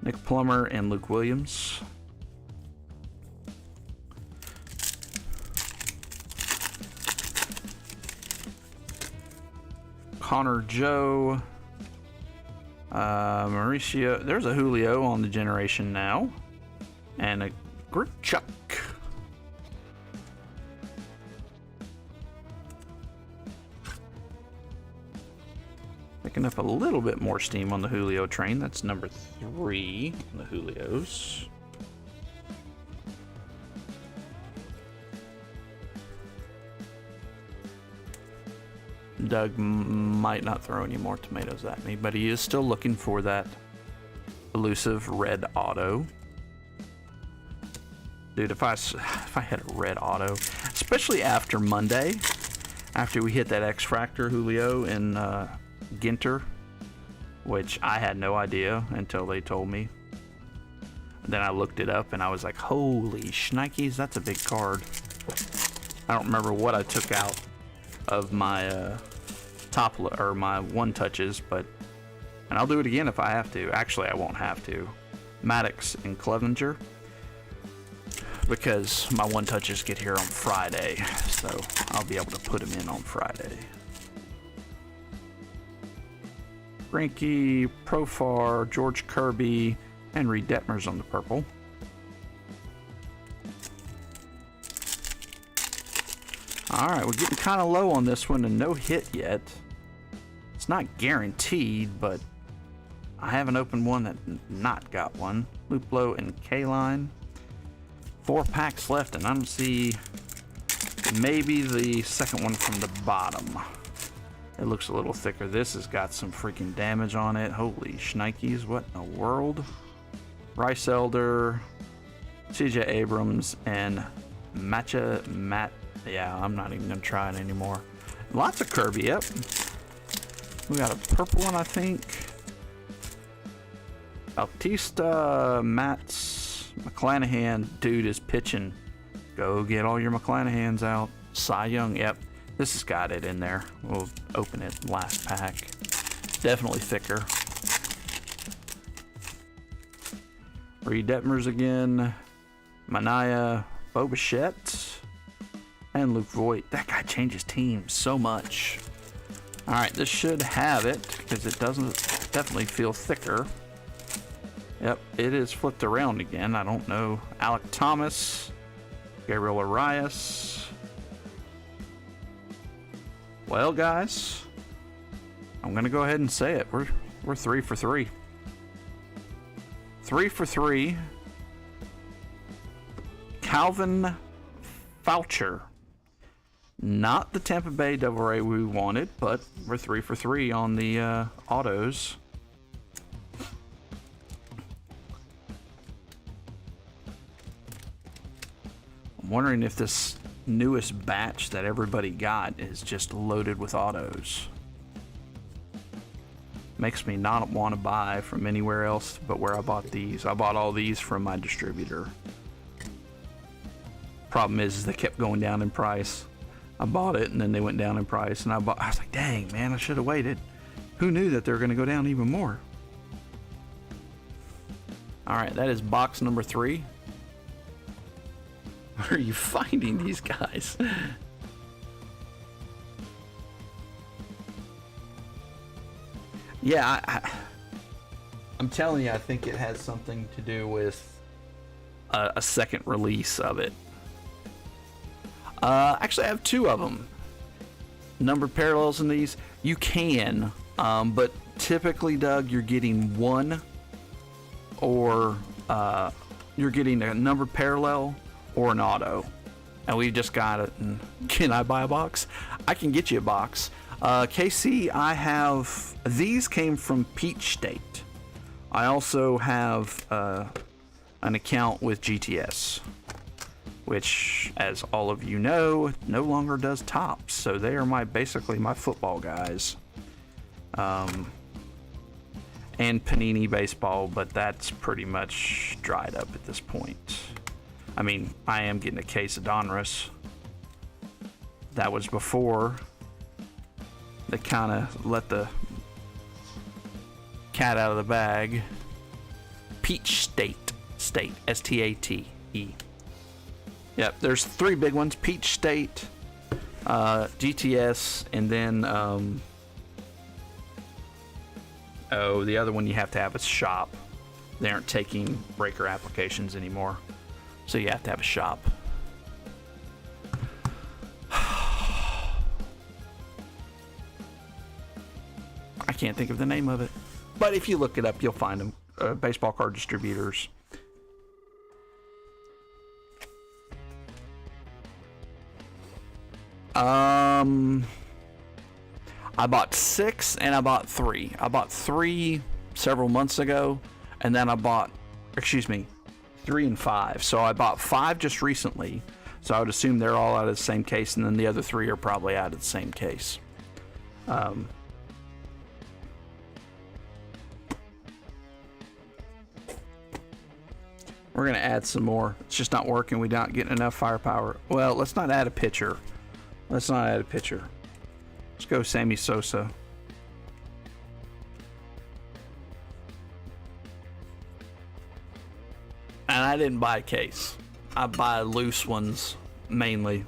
Nick Plummer and Luke Williams. Connor Joe. Mauricio. There's a Julio on the generation now. And a Grichuk. Picking up a little bit more steam on the Julio train. That's number 3 on the Julios. Doug might not throw any more tomatoes at me, but he is still looking for that elusive red auto. Dude, if I had a red auto, especially after Monday, after we hit that X-Fractor Julio and Ginter, which I had no idea until they told me. Then I looked it up and I was like, holy shnikes, that's a big card. I don't remember what I took out of my my one touches, but and I'll do it again if I have to. Actually, I won't have to. Maddox and Clevenger, because my one touches get here on Friday, so I'll be able to put them in on Friday. Greinke, Profar, George Kirby, and Reed Detmers on the purple. Alright, we're getting kind of low on this one and no hit yet. It's not guaranteed, but I haven't opened one that not got one. Luplo and K-Line. 4 packs left, and I don't see maybe the second one from the bottom. It looks a little thicker. This has got some freaking damage on it. Holy shnikes, what in the world? Bryce Elder, CJ Abrams, and Matt. Yeah, I'm not even going to try it anymore. Lots of Kirby, yep. We got a purple one, I think. Bautista, Mats, McClanahan, dude, is pitching. Go get all your McClanahans out. Cy Young, yep. This has got it in there. We'll open it last pack. Definitely thicker. Reed Detmers again. Mania, Bo Bichette, and Luke Voigt. That guy changes teams so much. All right, this should have it because it doesn't definitely feel thicker. Yep, it is flipped around again. I don't know. Alec Thomas, Gabriel Arias. Well, guys, I'm gonna go ahead and say it. We're 3 for 3. 3 for 3. Calvin Foucher. Not the Tampa Bay Devil Ray we wanted, but we're 3 for 3 on the autos. I'm wondering if this newest batch that everybody got is just loaded with autos. Makes me not want to buy from anywhere else but where I bought these. I bought all these from my distributor. Problem is they kept going down in price. I bought it and then they went down in price, and I was like, dang man, I should have waited. Who knew that they were going to go down even more? All right, that is box number 3. Where are you finding these guys? Yeah, I'm telling you, I think it has something to do with a second release of it. Actually, I have 2 of them. Numbered parallels in these. You can, but typically, Doug, you're getting 1, or you're getting a numbered parallel or an auto. And we've just got it. And can I buy a box? I can get you a box. KC, I have... These came from Peach State. I also have an account with GTS, which, as all of you know, no longer does tops. So they are basically my football guys. And Panini Baseball, but that's pretty much dried up at this point. I mean, I am getting a case of Donruss. That was before they kind of let the cat out of the bag. Peach State. S-T-A-T-E. Yep, there's 3 big ones. Peach State, GTS, and then, the other one you have to have a shop. They aren't taking breaker applications anymore, so you have to have a shop. I can't think of the name of it, but if you look it up, you'll find them. Baseball card distributors. I bought 6 and I bought 3. I bought 3 several months ago, and then I bought, 3 and 5. So I bought 5 just recently. So I would assume they're all out of the same case, and then the other 3 are probably out of the same case. We're going to add some more. It's just not working. We're not getting enough firepower. Well, let's not add a pitcher. Let's go Sammy Sosa. And I didn't buy a case. I buy loose ones, mainly.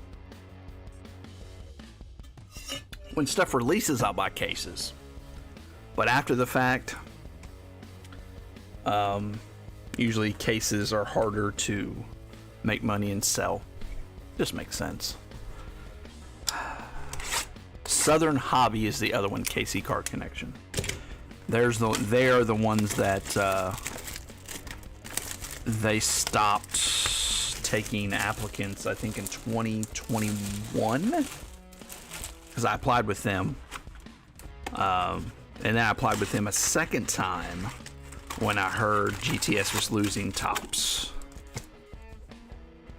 When stuff releases, I'll buy cases. But after the fact, usually cases are harder to make money and sell. Just makes sense. Southern Hobby is the other one, KC Card Connection. They are the ones that they stopped taking applicants, I think, in 2021, because I applied with them, and then I applied with them a second time when I heard GTS was losing tops.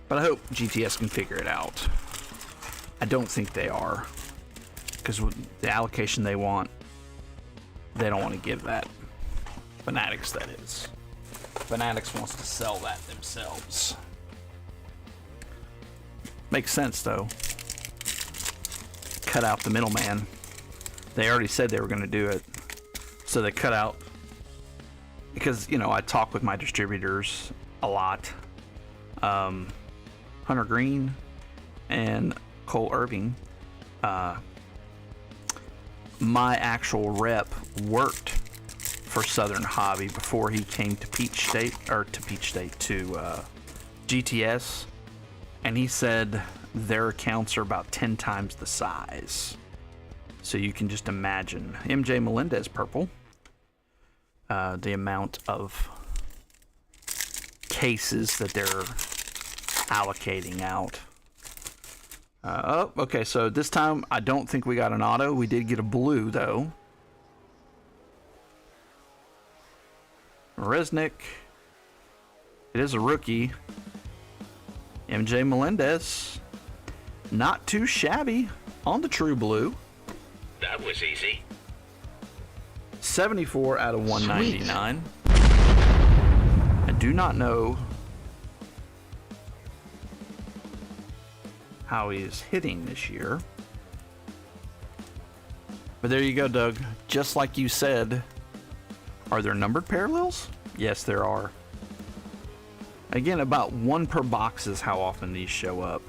But I hope GTS can figure it out. I don't think they are, because the allocation they want, they don't want to give that. Fanatics, that is. Fanatics wants to sell that themselves. Makes sense, though. Cut out the middleman. They already said they were going to do it. So they cut out. Because, you know, I talk with my distributors a lot. Hunter Green and Cole Irving. My actual rep worked for Southern Hobby before he came to to GTS, and he said their accounts are about 10 times the size. So you can just imagine. MJ Melendez purple, the amount of cases that they're allocating out. Oh, okay, so this time I don't think we got an auto. We did get a blue, though. Resnick. It is a rookie. MJ Melendez. Not too shabby on the true blue. That was easy. 74 out of 199. I do not know how he is hitting this year. But there you go, Doug. Just like you said, are there numbered parallels? Yes, there are. Again, about one per box is how often these show up.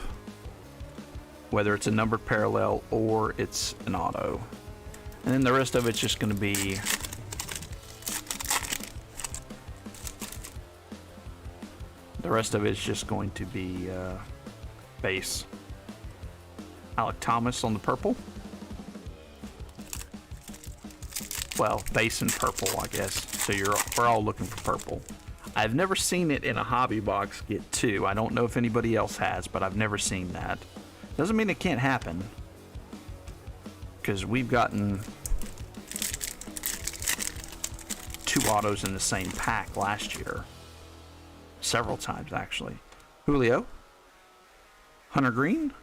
Whether it's a numbered parallel or it's an auto. And then the rest of it's just going to be base. Alec Thomas on the purple. Well, base and purple, I guess. So we're all looking for purple. I've never seen it in a hobby box get two. I don't know if anybody else has, but I've never seen that. Doesn't mean it can't happen. Because we've gotten two autos in the same pack last year. Several times, actually. Julio, Hunter Green,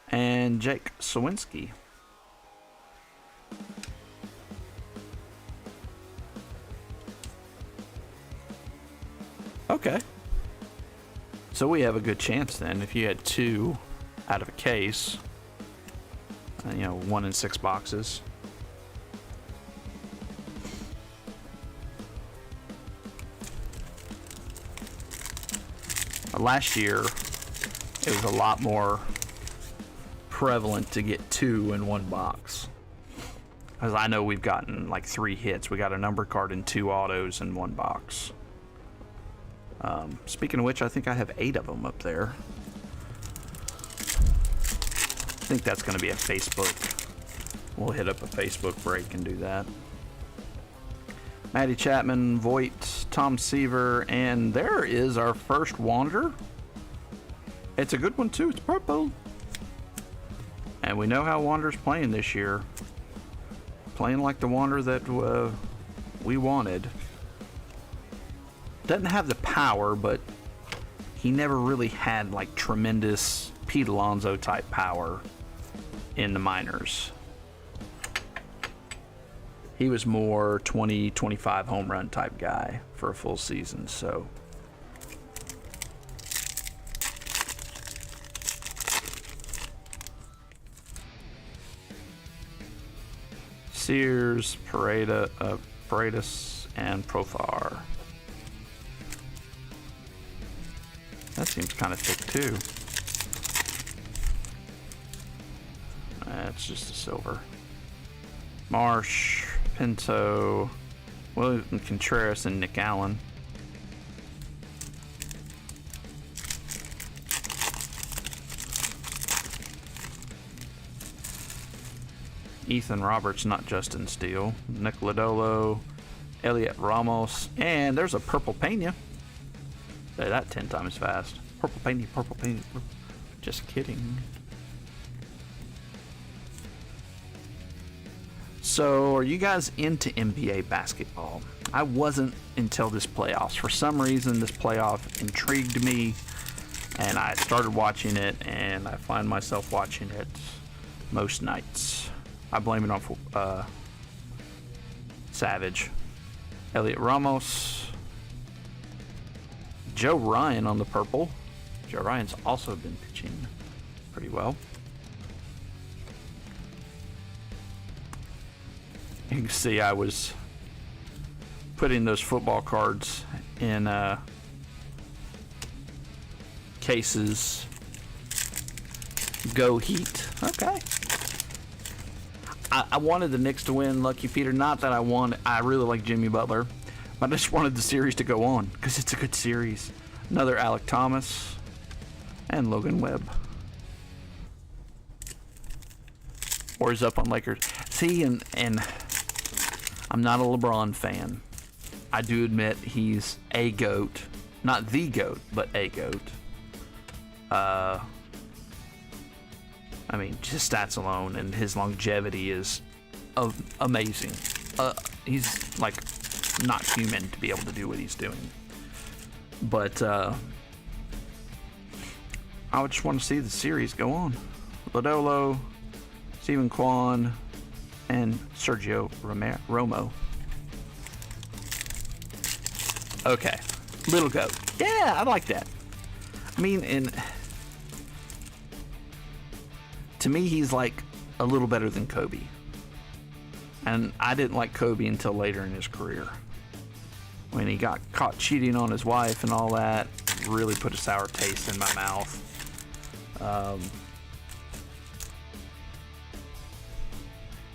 and Jake Sawinski. Okay. So we have a good chance then. If you had two out of a case, 1 in 6 boxes. Last year, it was a lot more prevalent to get two in one box. Because I know we've gotten like 3 hits. We got a number card and 2 autos in one box. Speaking of which, I think I have 8 of them up there. I think that's going to be a Facebook. We'll hit up a Facebook break and do that. Maddie Chapman, Voight, Tom Seaver, and there is our first Wander. It's a good one too. It's purple. And we know how Wander's playing this year. Playing like the Wander that we wanted. Doesn't have the power, but he never really had like tremendous Pete Alonso type power in the minors. He was more 20, 25 home run type guy for a full season, so. Sears, Paredes, and Profar. That seems kind of thick too. That's just a silver. Marsh, Pinto, William Contreras, and Nick Allen. Ethan Roberts, not Justin Steele. Nick Lodolo, Elliot Ramos, and there's a purple Pena. Say that 10 times fast. Purple Pena, purple Pena. Just kidding. So, are you guys into NBA basketball? I wasn't until this playoffs. For some reason, this playoff intrigued me, and I started watching it, and I find myself watching it most nights. I blame it on Savage. Elliot Ramos, Joe Ryan on the purple. Joe Ryan's also been pitching pretty well. You can see I was putting those football cards in cases. Go Heat. Okay. I wanted the Knicks to win, Lucky Peter. Not that I really like Jimmy Butler, but I just wanted the series to go on because it's a good series. Another Alec Thomas and Logan Webb. Or he's up on Lakers. See, and I'm not a LeBron fan. I do admit he's a GOAT. Not the GOAT, but a GOAT. I mean, just stats alone and his longevity is amazing. He's like not human to be able to do what he's doing. But I would just want to see the series go on. Lodolo, Stephen Kwan, and Sergio Romo. Okay, little GOAT. Yeah, I like that. I mean, to me, he's like a little better than Kobe. And I didn't like Kobe until later in his career. When he got caught cheating on his wife and all that, really put a sour taste in my mouth.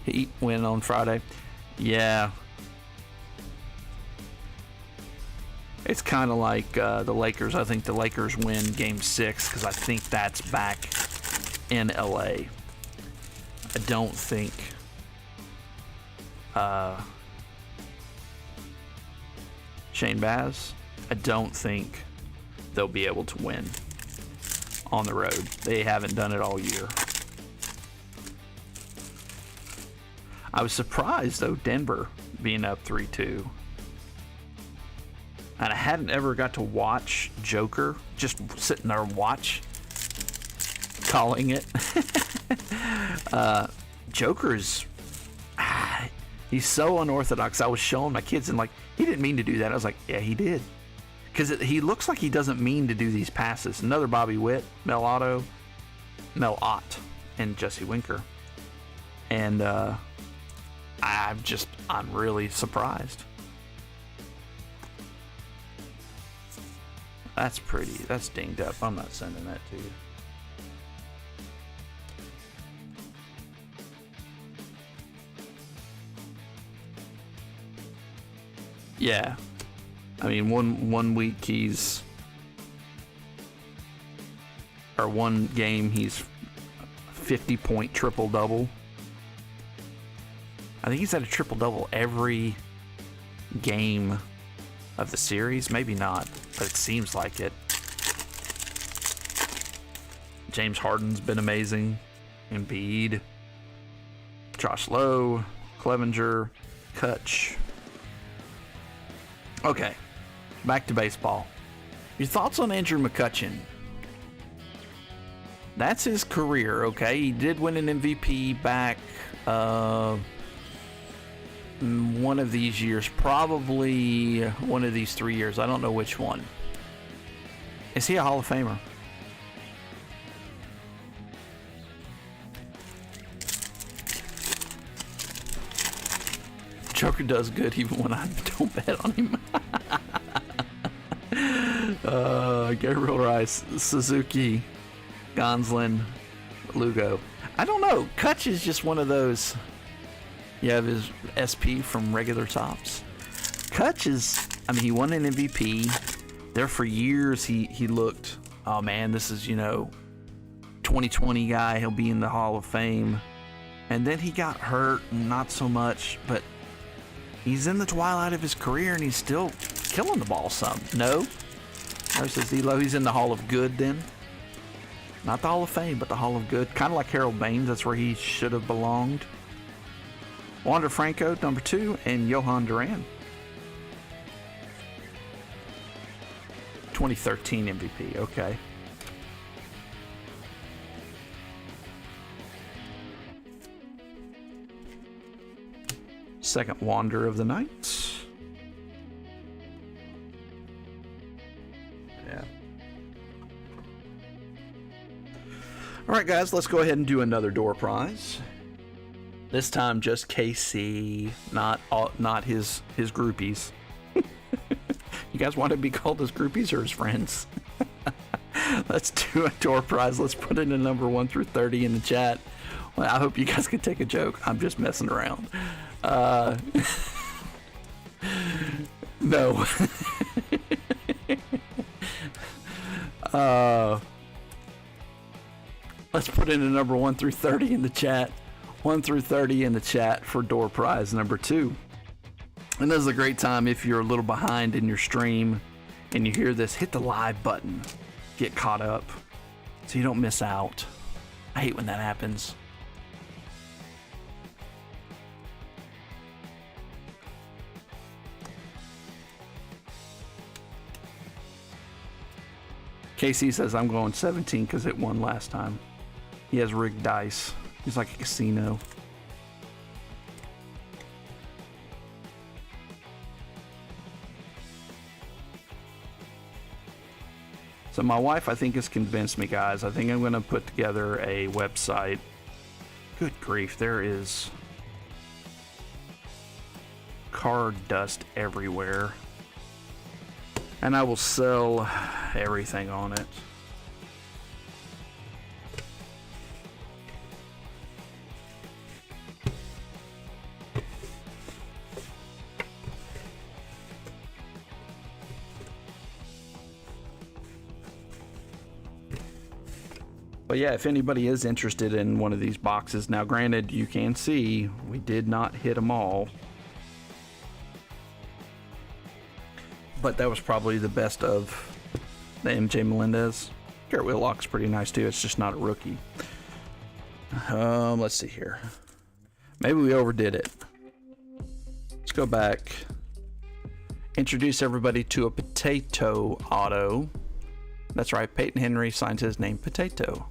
Heat win on Friday. Yeah. It's kind of like the Lakers. I think the Lakers win Game 6 because I think that's back in LA. I don't think Shane Baz, I don't think they'll be able to win on the road. They haven't done it all year. I was surprised though, Denver being up 3-2. And I hadn't ever got to watch Joker, just sitting there and watch, calling it. Joker's, he's so unorthodox. I was showing my kids and like, he didn't mean to do that. I was like, yeah, he did. Because he looks like he doesn't mean to do these passes. Another Bobby Witt, Mel Ott, and Jesse Winker. And I'm really surprised. That's pretty. That's dinged up. I'm not sending that to you. Yeah. I mean, one week one game he's 50-point triple-double. I think he's had a triple-double every game of the series. Maybe not, but it seems like it. James Harden's been amazing. Embiid, Josh Lowe, Clevenger, Kutch. Okay, back to baseball. Your thoughts on Andrew McCutchen? That's his career, okay? He did win an MVP back one of these years, probably one of these 3 years. I don't know which one. Is he a Hall of Famer? Joker does good even when I don't bet on him. Gabriel Rice, Suzuki, Gonsolin, Lugo. I don't know. Kutch is just one of those. You have his SP from regular tops. Kutch is, I mean, he won an MVP. There for years he looked, oh man, this is, 2020 guy. He'll be in the Hall of Fame. And then he got hurt, not so much, but he's in the twilight of his career and he's still killing the ball some. No? Says Elo, he's in the Hall of Good then. Not the Hall of Fame, but the Hall of Good. Kind of like Harold Baines, that's where he should have belonged. Wander Franco, number 2, and Johan Duran. 2013 MVP, okay. Second Wander of the night. All right, guys, let's go ahead and do another door prize. This time, just KC, not his groupies. You guys want to be called his groupies or his friends? Let's do a door prize. Let's put in a number 1 through 30 in the chat. Well, I hope you guys can take a joke. I'm just messing around. No. Let's put in a number 1 through 30 in the chat. 1 through 30 in the chat for door prize number 2. And this is a great time if you're a little behind in your stream and you hear this, hit the live button. Get caught up so you don't miss out. I hate when that happens. KC says I'm going 17 because it won last time. He has rigged dice. He's like a casino. So my wife, I think, has convinced me, guys. I think I'm going to put together a website. Good grief, there is card dust everywhere. And I will sell everything on it. But yeah, if anybody is interested in one of these boxes, now granted, you can see we did not hit them all. But that was probably the best of the MJ Melendez. Garrett Whitlock's pretty nice too, it's just not a rookie. Let's see here. Maybe we overdid it. Let's go back. Introduce everybody to a potato auto. That's right, Peyton Henry signs his name Potato.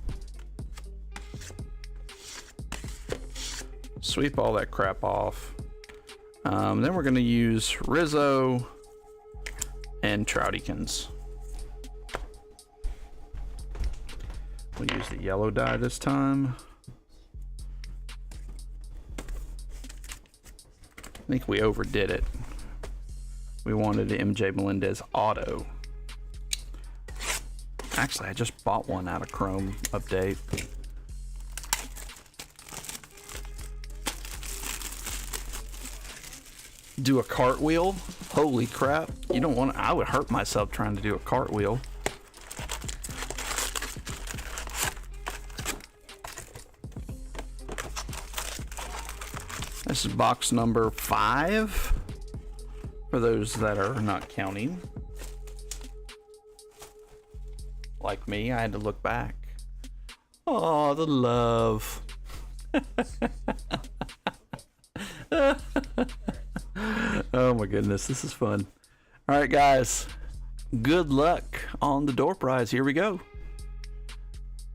Sweep all that crap off. Then we're going to use Rizzo and Troutykins. We'll use the yellow dye this time. I think we overdid it. We wanted the MJ Melendez auto. Actually, I just bought one out of Chrome Update. Do a cartwheel? Holy crap. You don't want to, I would hurt myself trying to do a cartwheel. This is box number 5 for those that are not counting. Like me, I had to look back. Oh, the love. Oh my goodness, this is fun. All right, guys, good luck on the door prize. Here we go.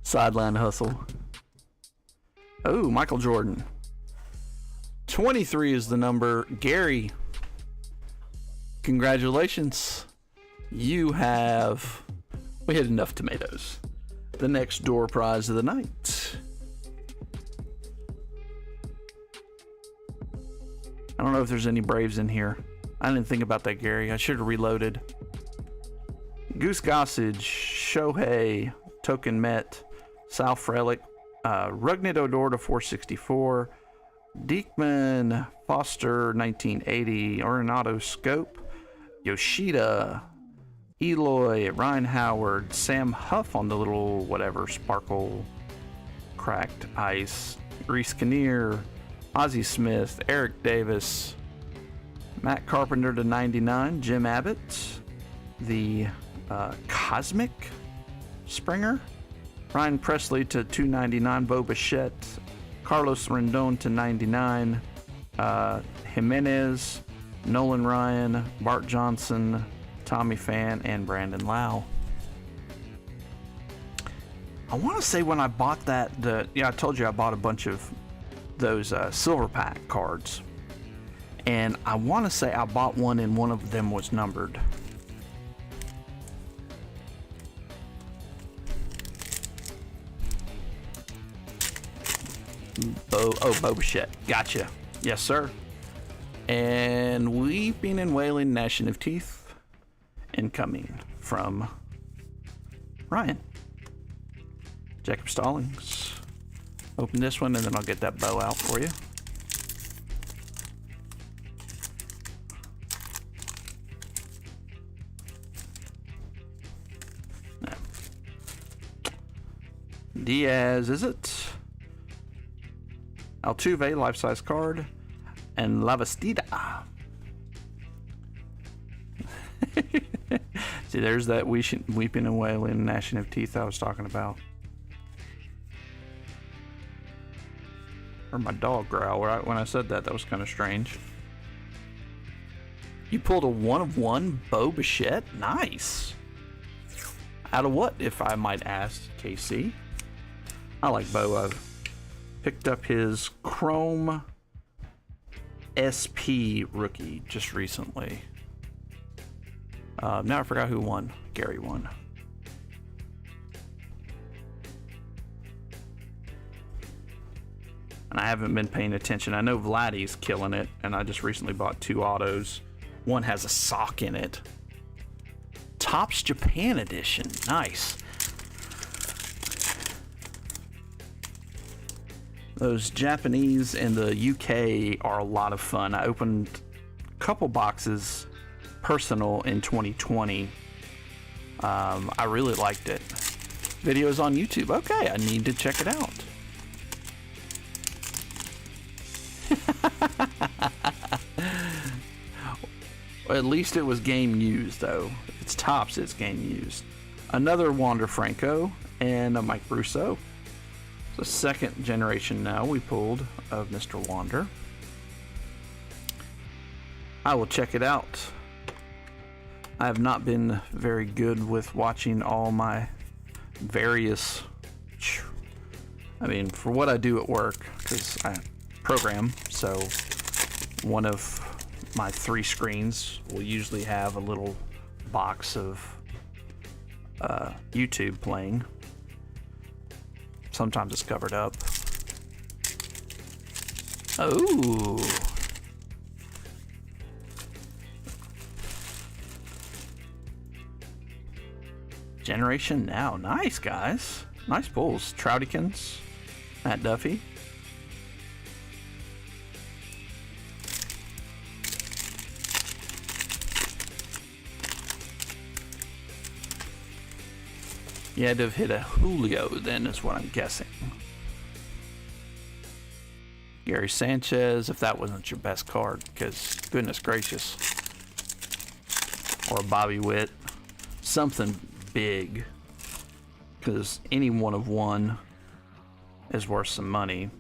Sideline hustle. Oh, Michael Jordan. 23 is the number. Gary, congratulations. You have... We had enough tomatoes. The next door prize of the night. I don't know if there's any Braves in here. I didn't think about that, Gary. I should have reloaded. Goose Gossage, Shohei, Token Met, Sal Frelick, Rugnit Odor to 464, Diekman, Foster 1980, Arenado Scope, Yoshida, Eloy, Ryan Howard, Sam Huff on the little whatever sparkle cracked ice, Reese Kinnear, Ozzie Smith, Eric Davis, Matt Carpenter to 99, Jim Abbott, the Cosmic Springer, Ryan Presley to 299, Bo Bichette, Carlos Rendon to 99, Jimenez, Nolan Ryan, Bart Johnson, Tommy Fan, and Brandon Lau. I want to say when I bought that, I told you I bought a bunch of those silver pack cards, and I want to say I bought one and one of them was numbered. Bo Bichette. Gotcha. Yes, sir. And Weeping and Wailing, Gnashing of Teeth, incoming from Ryan. Jacob Stallings. Open this one, and then I'll get that bow out for you. No. Diaz, is it? Altuve, life-size card. And Lavastida. See, there's that Weeping and Wailing, Gnashing of Teeth I was talking about. Or my dog growl right when I said that. That was kind of strange. You pulled a 1/1 Bo Bichette? Nice. Out of what, if I might ask, KC? I like Bo. I've picked up his Chrome SP rookie just recently. Now I forgot who won. Gary won. And I haven't been paying attention. I know Vladdy's killing it, and I just recently bought 2 autos. One has a sock in it. Topps Japan edition. Nice. Those Japanese and the UK are a lot of fun. I opened a couple boxes personal in 2020. I really liked it. Videos on YouTube. Okay, I need to check it out. Well, at least it was game used, though. If it's Topps, it's game used. Another Wander Franco and a Mike Russo. The second generation now we pulled of Mr. Wander. I will check it out. I have not been very good with watching all my various... I mean, for what I do at work, because I program, so one of my 3 screens will usually have a little box of YouTube playing. Sometimes it's covered up. Oh. Generation Now. Nice, guys. Nice pulls. Troutykins. Matt Duffy. You had to have hit a Julio then, is what I'm guessing. Gary Sanchez, if that wasn't your best card, because goodness gracious. Or a Bobby Witt. Something big. Because any 1/1 is worth some money.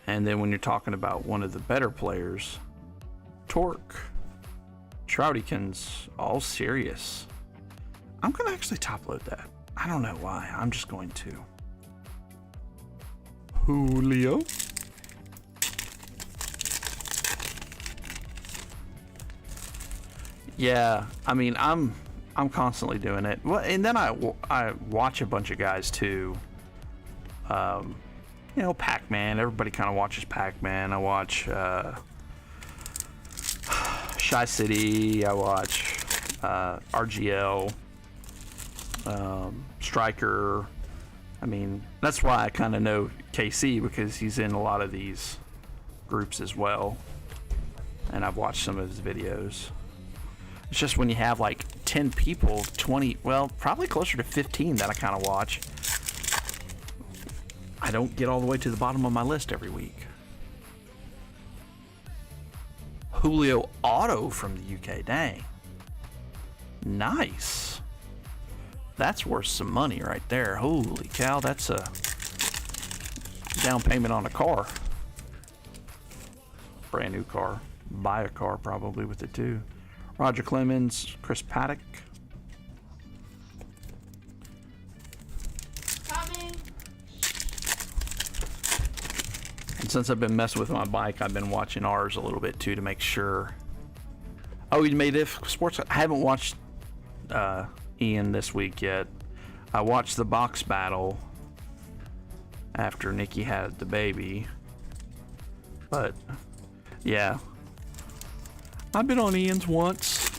And then when you're talking about one of the better players, Torque, Troutykins, all serious. I'm going to actually top load that. I don't know why. I'm just going to. Julio. Yeah, I mean, I'm constantly doing it. Well, and then I watch a bunch of guys too. You know, Pac-Man. Everybody kind of watches Pac-Man. I watch Shy City. I watch RGL. Striker. I mean, that's why I kind of know KC, because he's in a lot of these groups as well, and I've watched some of his videos. It's just when you have like 10 people, 20, well, probably closer to 15 that I kind of watch, I don't get all the way to the bottom of my list every week. Julio Auto from the UK. Dang. Nice. That's worth some money right there. Holy cow, that's a down payment on a car. Brand new car. Buy a car probably with it too. Roger Clemens, Chris Paddock. Coming. And since I've been messing with my bike, I've been watching ours a little bit too to make sure. Oh, you made if sports. I haven't watched Ian this week yet. I watched the box battle after Nikki had the baby. But yeah, I've been on Ian's once.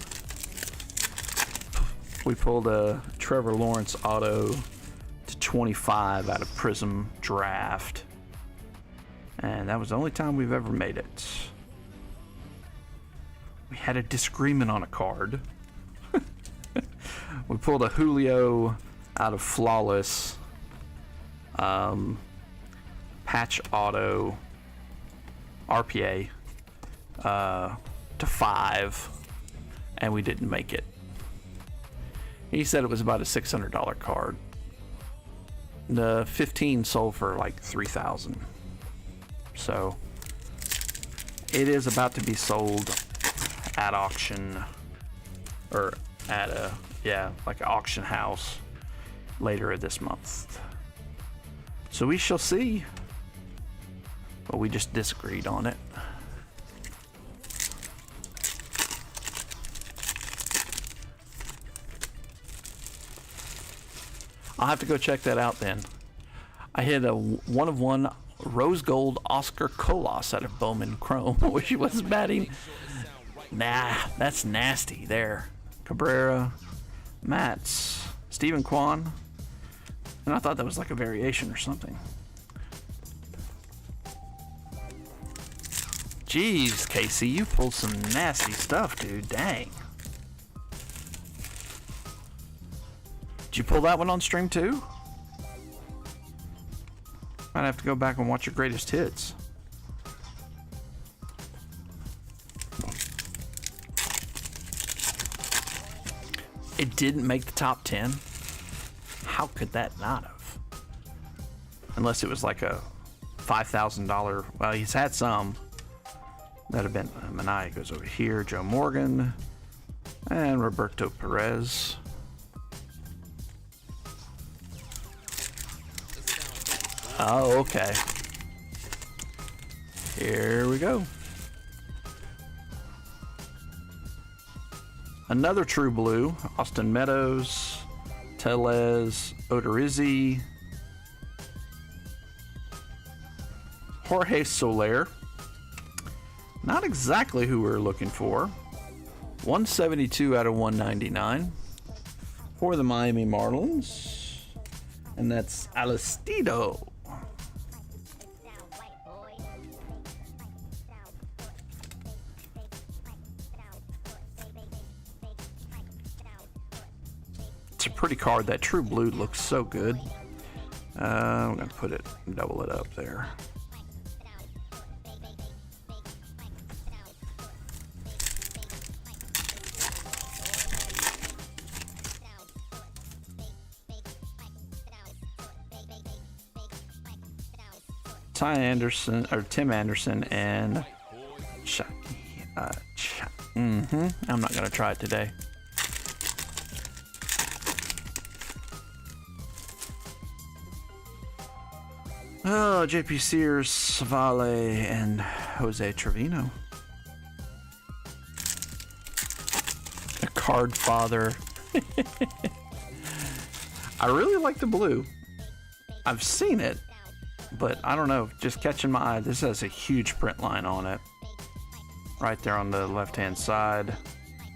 We pulled a Trevor Lawrence auto to 25 out of Prism Draft, and that was the only time we've ever made it. We had a disagreement on a card. We pulled a Julio out of Flawless, patch auto RPA to 5, and we didn't make it. He said it was about a $600 card. The 15 sold for like $3,000. So it is about to be sold at auction, or at a, like an auction house later this month. So we shall see. But we just disagreed on it. I'll have to go check that out then. I hit a 1 of 1 rose gold Oscar Colas out of Bowman Chrome, which was batting. Nah, that's nasty there. Cabrera, Mats, Stephen Kwan, and I thought that was like a variation or something. Jeez, Casey, you pulled some nasty stuff, dude. Dang. Did you pull that one on stream too? Might have to go back and watch your greatest hits. It didn't make the top 10? How could that not have? Unless it was like a $5,000. Well, he's had some. That'd have been Manaya goes over here. Joe Morgan and Roberto Perez. Oh, okay. Here we go. Another True Blue. Austin Meadows, Tellez, Odorizzi, Jorge Soler. Not exactly who we're looking for. 172 out of 199 for the Miami Marlins. And that's Alistido. It's a pretty card. That True Blue looks so good. I'm going to double it up there. Tim Anderson and I'm not gonna try it today. Oh, JP Sears, Savale, and Jose Trevino. A card father. I really like the blue. I've seen it, but I don't know, just catching my eye. This has a huge print line on it. Right there on the left-hand side.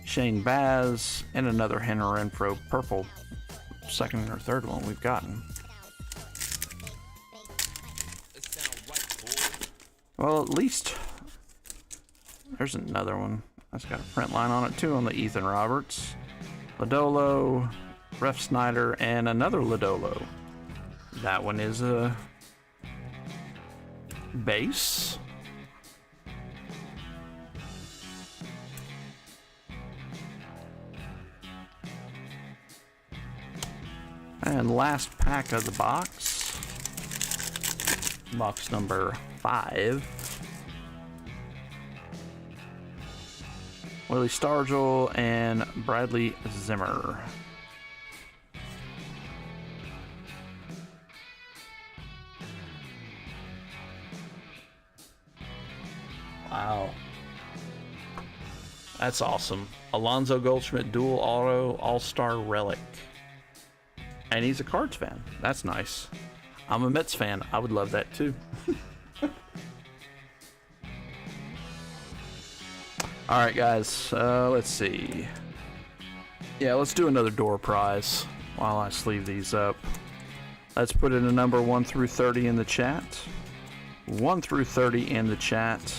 Shane Baz and another Henry Renfroe purple. Second or third one we've gotten. Well, at least there's another one. That's got a print line on it too on the Ethan Roberts. Lodolo, Ref Snyder, and another Lodolo. That one is a base. And last pack of the box. Box number 5. Willie Stargell and Bradley Zimmer. Wow. That's awesome. Alonzo Goldschmidt dual auto all-star relic. And he's a Cards fan. That's nice. I'm a Mets fan. I would love that too. All right, guys. Let's see. Yeah, let's do another door prize while I sleeve these up. Let's put in a number 1 through 30 in the chat. 1 through 30 in the chat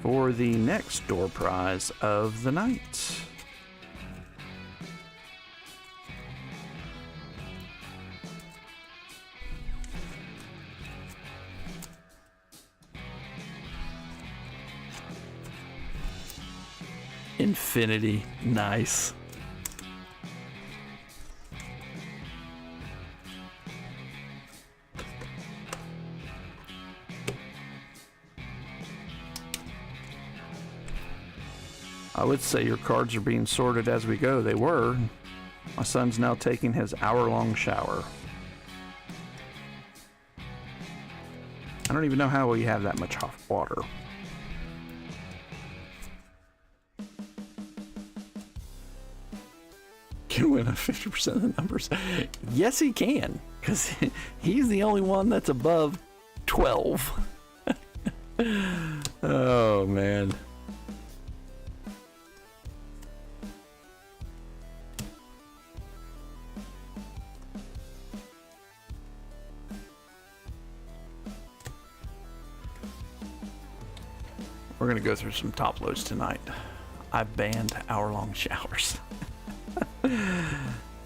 for the next door prize of the night. Infinity. Nice. I would say your cards are being sorted as we go. They were. My son's now taking his hour-long shower. I don't even know how we have that much hot water. Can win on 50% of the numbers. Yes, he can, because he's the only one that's above 12. Oh, man. We're going to go through some top loads tonight. I've banned hour-long showers.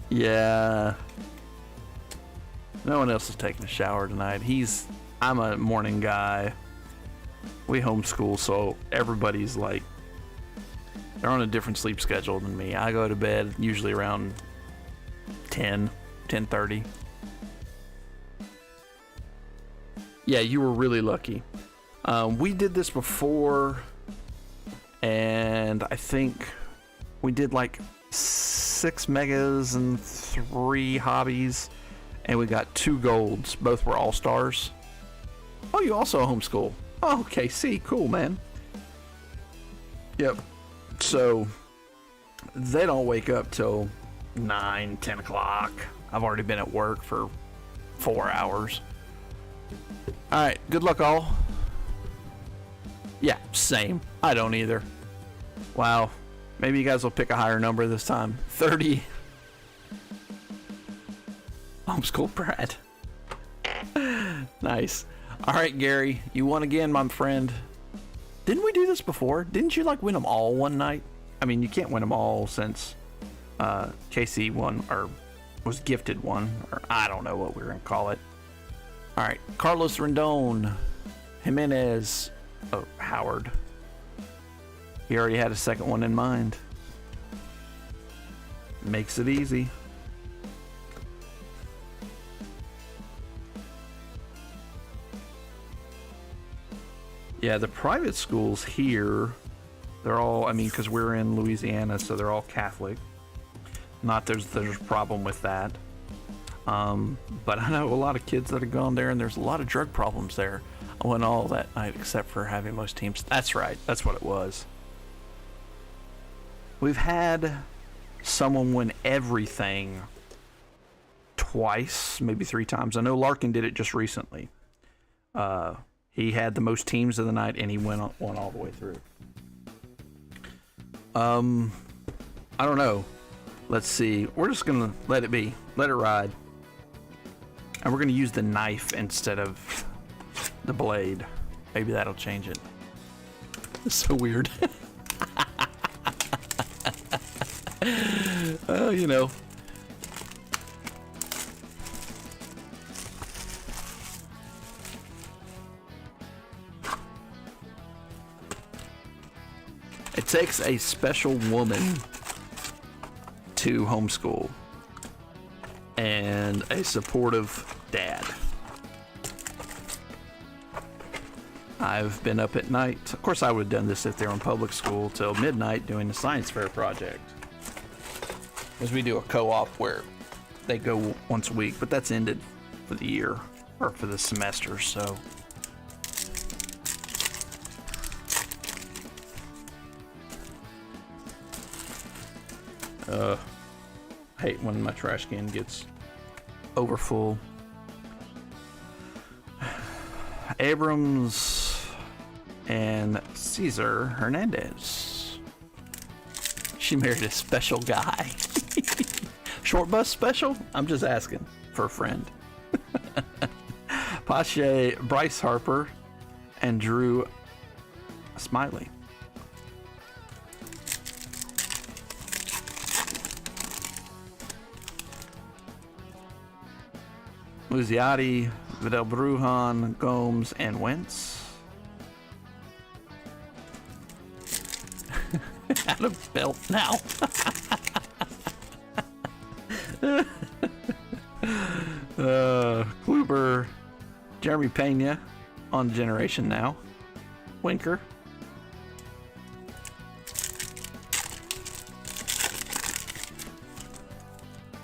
Yeah. No one else is taking a shower tonight. I'm a morning guy. We homeschool, so everybody's like, they're on a different sleep schedule than me. I go to bed usually around 10:30. Yeah, you were really lucky. We did this before, and I think we did like 6 megas and 3 hobbies, and we got 2 golds. Both were all-stars. Oh, you also homeschool. Oh, okay, see, cool, man. Yep. So, they don't wake up till 9, 10 o'clock. I've already been at work for 4 hours. Alright, good luck all. Yeah, same. I don't either. Wow. Maybe you guys will pick a higher number this time. 30. Homeschool Brad. Nice. Alright, Gary. You won again, my friend. Didn't we do this before? Didn't you, like, win them all one night? I mean, you can't win them all since KC won, or was gifted one, or I don't know what we're going to call it. Alright. Carlos Rendon. Jimenez. Oh, Howard. He already had a second one in mind. Makes it easy. Yeah, the private schools here, they're all, I mean, because we're in Louisiana, so they're all Catholic. Not there's a problem with that. But I know a lot of kids that have gone there, and there's a lot of drug problems there. I went all that night except for having most teams. That's right. That's what it was. We've had someone win everything twice, maybe 3 times. I know Larkin did it just recently. He had the most teams of the night, and he won all the way through. I don't know. Let's see. We're just going to let it be. Let it ride. And we're going to use the knife instead of the blade. Maybe that'll change it. It's so weird. Oh, you know. It takes a special woman to homeschool and a supportive dad. I've been up at night. Of course, I would have done this if they were in public school till midnight doing the science fair project. Because we do a co-op where they go once a week, but that's ended for the year or for the semester, so. I hate when my trash can gets overfull. Abrams and Cesar Hernandez. She married a special guy. Short bus special? I'm just asking for a friend. Pache, Bryce Harper, and Drew Smiley. Muziati, Vidal Brujan, Gomes, and Wentz. Out of belt now. Kluber, Jeremy Pena on Generation Now. Winker.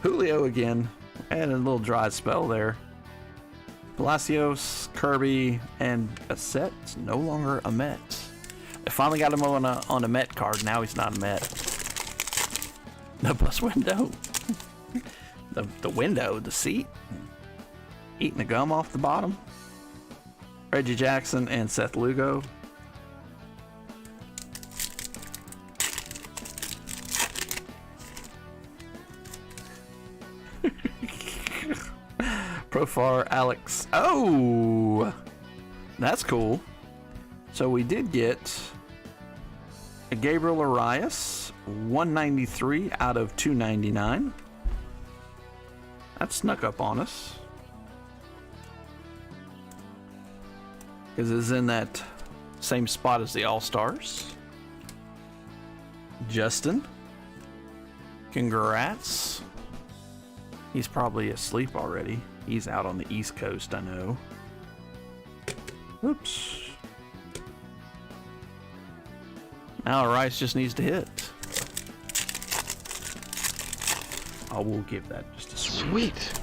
Julio again. And a little dry spell there. Palacios, Kirby, and Bassett. No longer a Met. I finally got him on a Met card. Now he's not a Met. The bus window. The window, the seat. Eating the gum off the bottom. Reggie Jackson and Seth Lugo. Profar Alex. Oh, that's cool. So we did get a Gabriel Arias, 193 out of 299. That snuck up on us. Because it's in that same spot as the All-Stars. Justin. Congrats. He's probably asleep already. He's out on the East Coast, I know. Oops. Now Rice just needs to hit. I will give that just a sweet.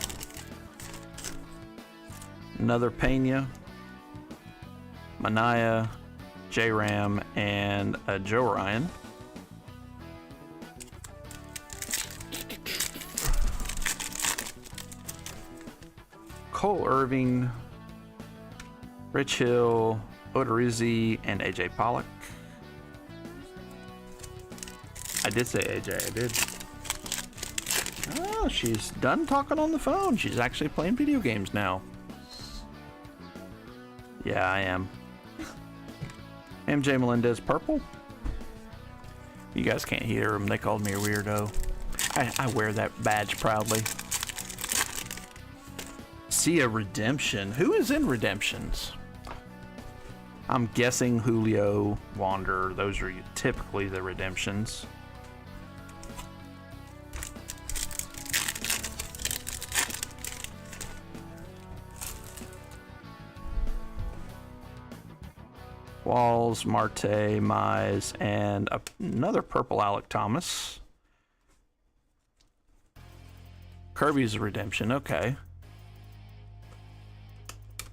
Another Pena, Manaya, J-Ram, and Joe Ryan. Cole Irving, Rich Hill, Odorizzi, and AJ Pollock. I did say AJ, I did. Oh, she's done talking on the phone. She's actually playing video games now. Yeah, I am. MJ Melendez purple. You guys can't hear them. They called me a weirdo. I wear that badge proudly. See a redemption. Who is in redemptions? I'm guessing Julio, Wander. Those are typically the redemptions. Walls, Marte, Mize, and another purple Alec Thomas. Kirby's a redemption. Okay.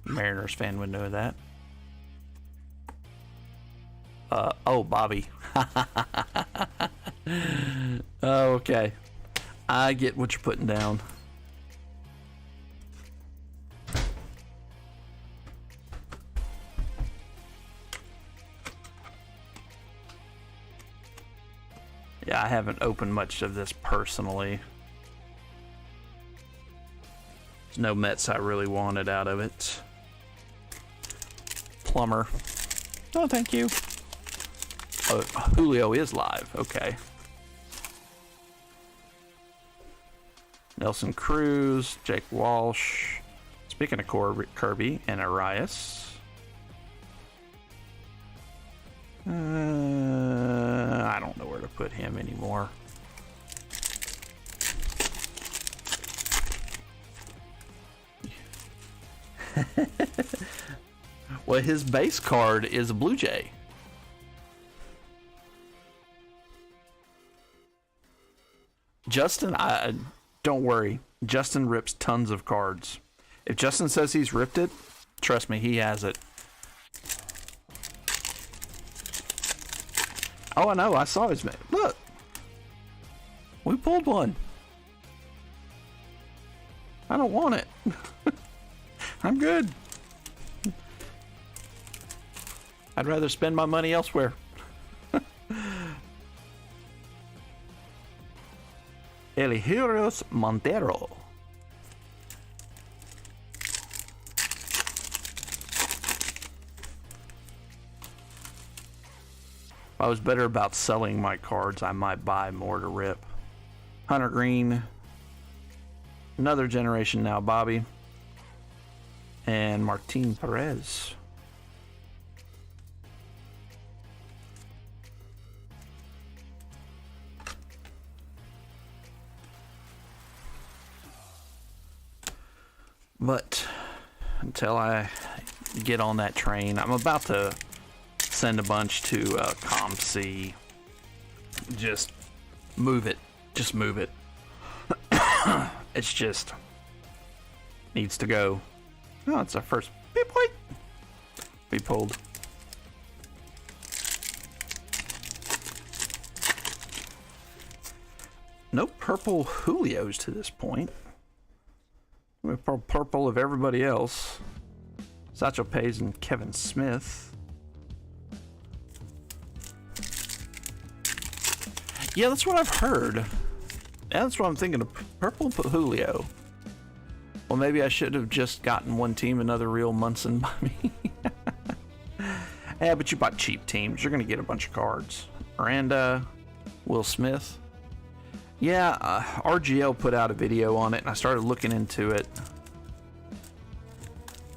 Mariners fan would know that. Oh, Bobby. Okay. I get what you're putting down. Yeah, I haven't opened much of this personally. There's no Mets I really wanted out of it. Plumber. Oh, thank you. Oh, Julio is live. Okay. Nelson Cruz, Jake Walsh. Speaking of Kirby and Arias. I don't know where to put him anymore. Well, his base card is a Blue Jay. Justin, don't worry. Justin rips tons of cards. If Justin says he's ripped it, trust me, he has it. Oh, I know. I saw his. Look. We pulled one. I don't want it. I'm good. I'd rather spend my money elsewhere. Eligiros Montero. If I was better about selling my cards, I might buy more to rip. Hunter Green. Another generation now, Bobby. And Martin Perez. But until I get on that train, I'm about to send a bunch to ComC. Just move it. Just move it. It's just needs to go. Oh, it's our first beep point. Be pulled. No purple Julios to this point. We have purple of everybody else. Satchel Paige and Kevin Smith. Yeah, that's what I've heard. Yeah, that's what I'm thinking of. Purple Julio. Well, maybe I should have just gotten one team, another real Munson by me. Yeah, but you bought cheap teams. You're going to get a bunch of cards. Miranda, Will Smith. Yeah, RGL put out a video on it, and I started looking into it.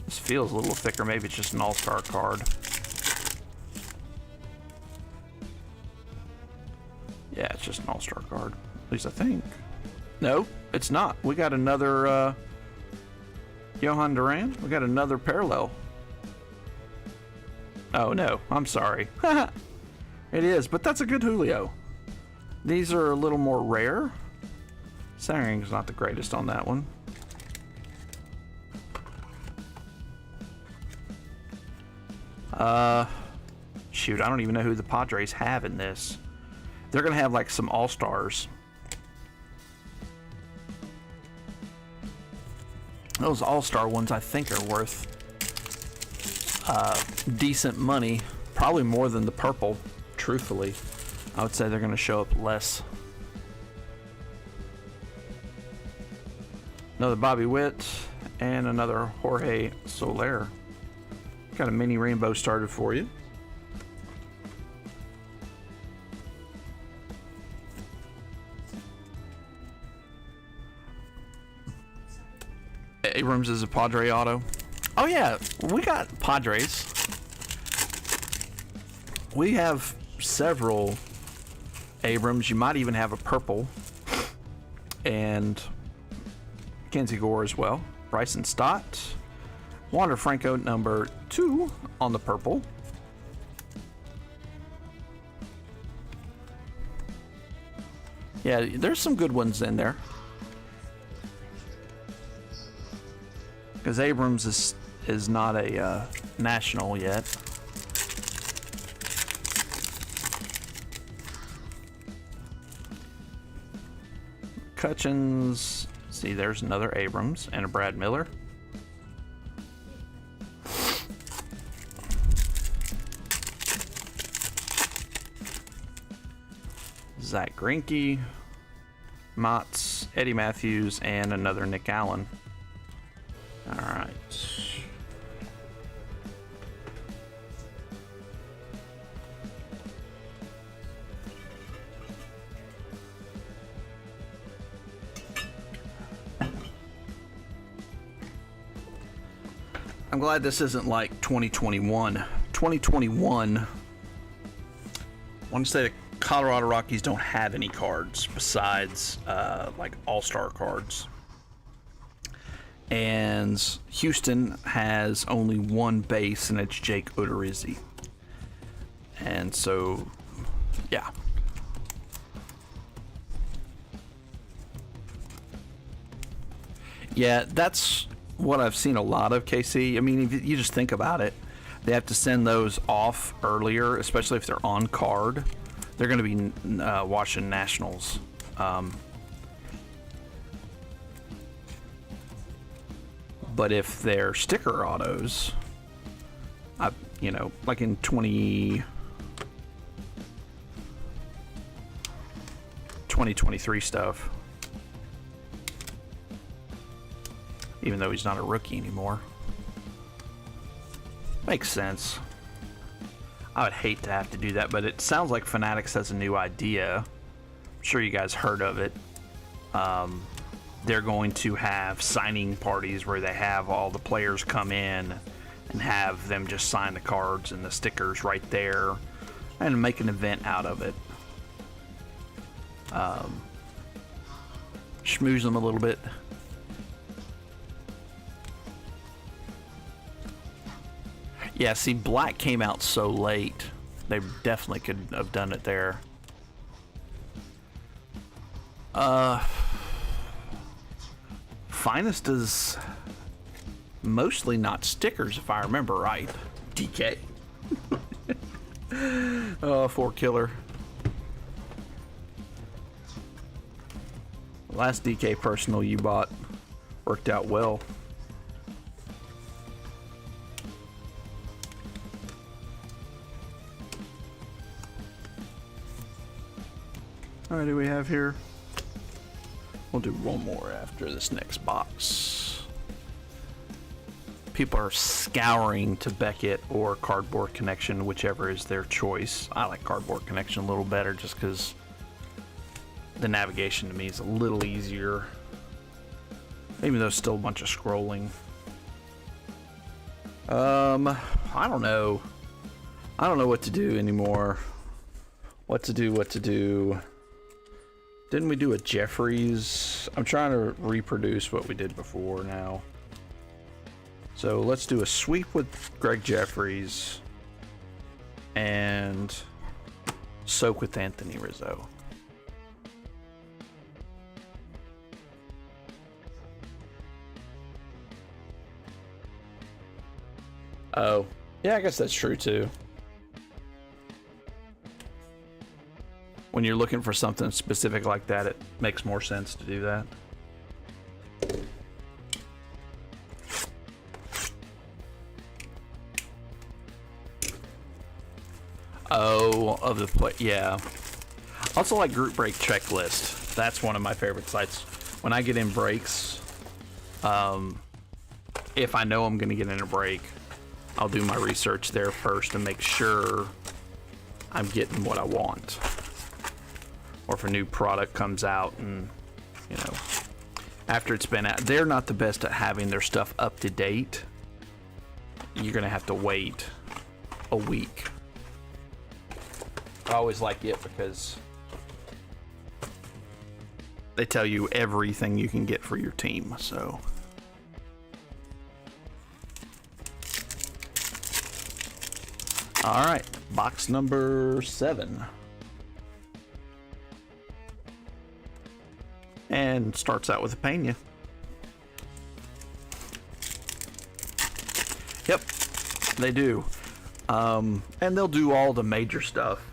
This feels a little thicker. Maybe it's just an all-star card. Yeah, it's just an all-star card. At least I think. No, it's not. We got another Johan Duran. We got another parallel. Oh, no. I'm sorry. It is, but that's a good Julio. These are a little more rare. Centering's not the greatest on that one. Shoot, I don't even know who the Padres have in this. They're gonna have like some all-stars. Those all-star ones I think are worth decent money. Probably more than the purple, truthfully. I would say they're going to show up less. Another Bobby Witt and another Jorge Soler. Got a mini rainbow started for you. Abrams is a Padre auto. Oh yeah, we got Padres. We have several Abrams. You might even have a purple. And Kenzie Gore as well. Bryson Stott. Wander Franco number 2 on the purple. Yeah, there's some good ones in there. Because Abrams is not a national yet. Cutchins. See, there's another Abrams and a Brad Miller. Zach Greinke, Motts, Eddie Matthews, and another Nick Allen. All right. I'm glad this isn't like 2021. 2021, I want to say the Colorado Rockies don't have any cards besides like all-star cards. And Houston has only one base, and it's Jake Odorizzi. And so, yeah. Yeah, that's what I've seen a lot of, KC. I mean, if you just think about it, they have to send those off earlier, especially if they're on card. They're going to be watching Nationals. But if they're sticker autos, You know, like in 2023 stuff. Even though he's not a rookie anymore. Makes sense. I would hate to have to do that, but it sounds like Fanatics has a new idea. I'm sure you guys heard of it. They're going to have signing parties where they have all the players come in and have them just sign the cards and the stickers right there and make an event out of it. Schmooze them a little bit. Yeah, see, black came out so late. They definitely could have done it there. Finest is mostly not stickers, if I remember right. DK. Oh, 4 killer. Last DK personal you bought worked out well. All right, do we have here? We'll do one more after this next box. People are scouring to Beckett or Cardboard Connection, whichever is their choice. I like Cardboard Connection a little better just because the navigation to me is a little easier. Even though it's still a bunch of scrolling. I don't know. I don't know what to do anymore. What to do. Didn't we do a Jeffries? I'm trying to reproduce what we did before now. So let's do a sweep with Greg Jeffries and soak with Anthony Rizzo. Oh, yeah, I guess that's true too. When you're looking for something specific like that, it makes more sense to do that. Oh, of the play, yeah. Also like Group Break Checklist. That's one of my favorite sites. When I get in breaks, if I know I'm going to get in a break, I'll do my research there first and make sure I'm getting what I want. Or if a new product comes out and, you know, after it's been out, they're not the best at having their stuff up to date. You're going to have to wait a week. I always like it because they tell you everything you can get for your team, so. All right, box number 7. And starts out with a Pena. Yep, they do. And they'll do all the major stuff.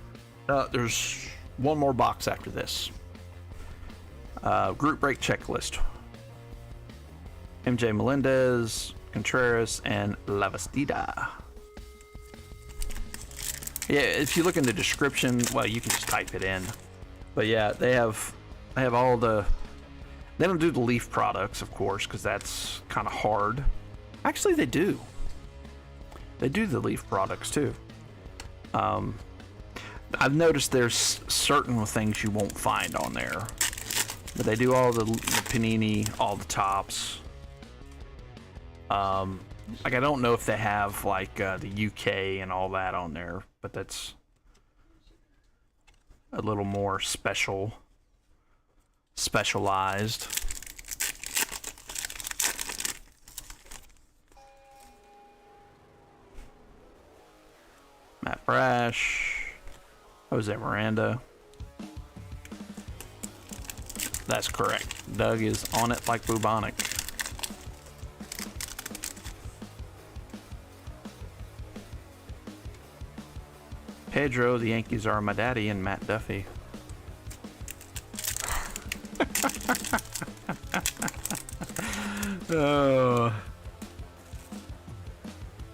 There's one more box after this. Group Break Checklist. MJ Melendez, Contreras, and Lavastida. Yeah, if you look in the description, well, you can just type it in. But yeah, they have all the. They don't do the Leaf products, of course, because that's kind of hard. Actually, they do. They do the Leaf products too. I've noticed there's certain things you won't find on there, but they do all the Panini, all the tops. Like I don't know if they have like the UK and all that on there, but that's a little more specialized. Matt Brash, Jose Miranda. That's correct. Doug is on it like bubonic. Pedro, the Yankees are my daddy, and Matt Duffy.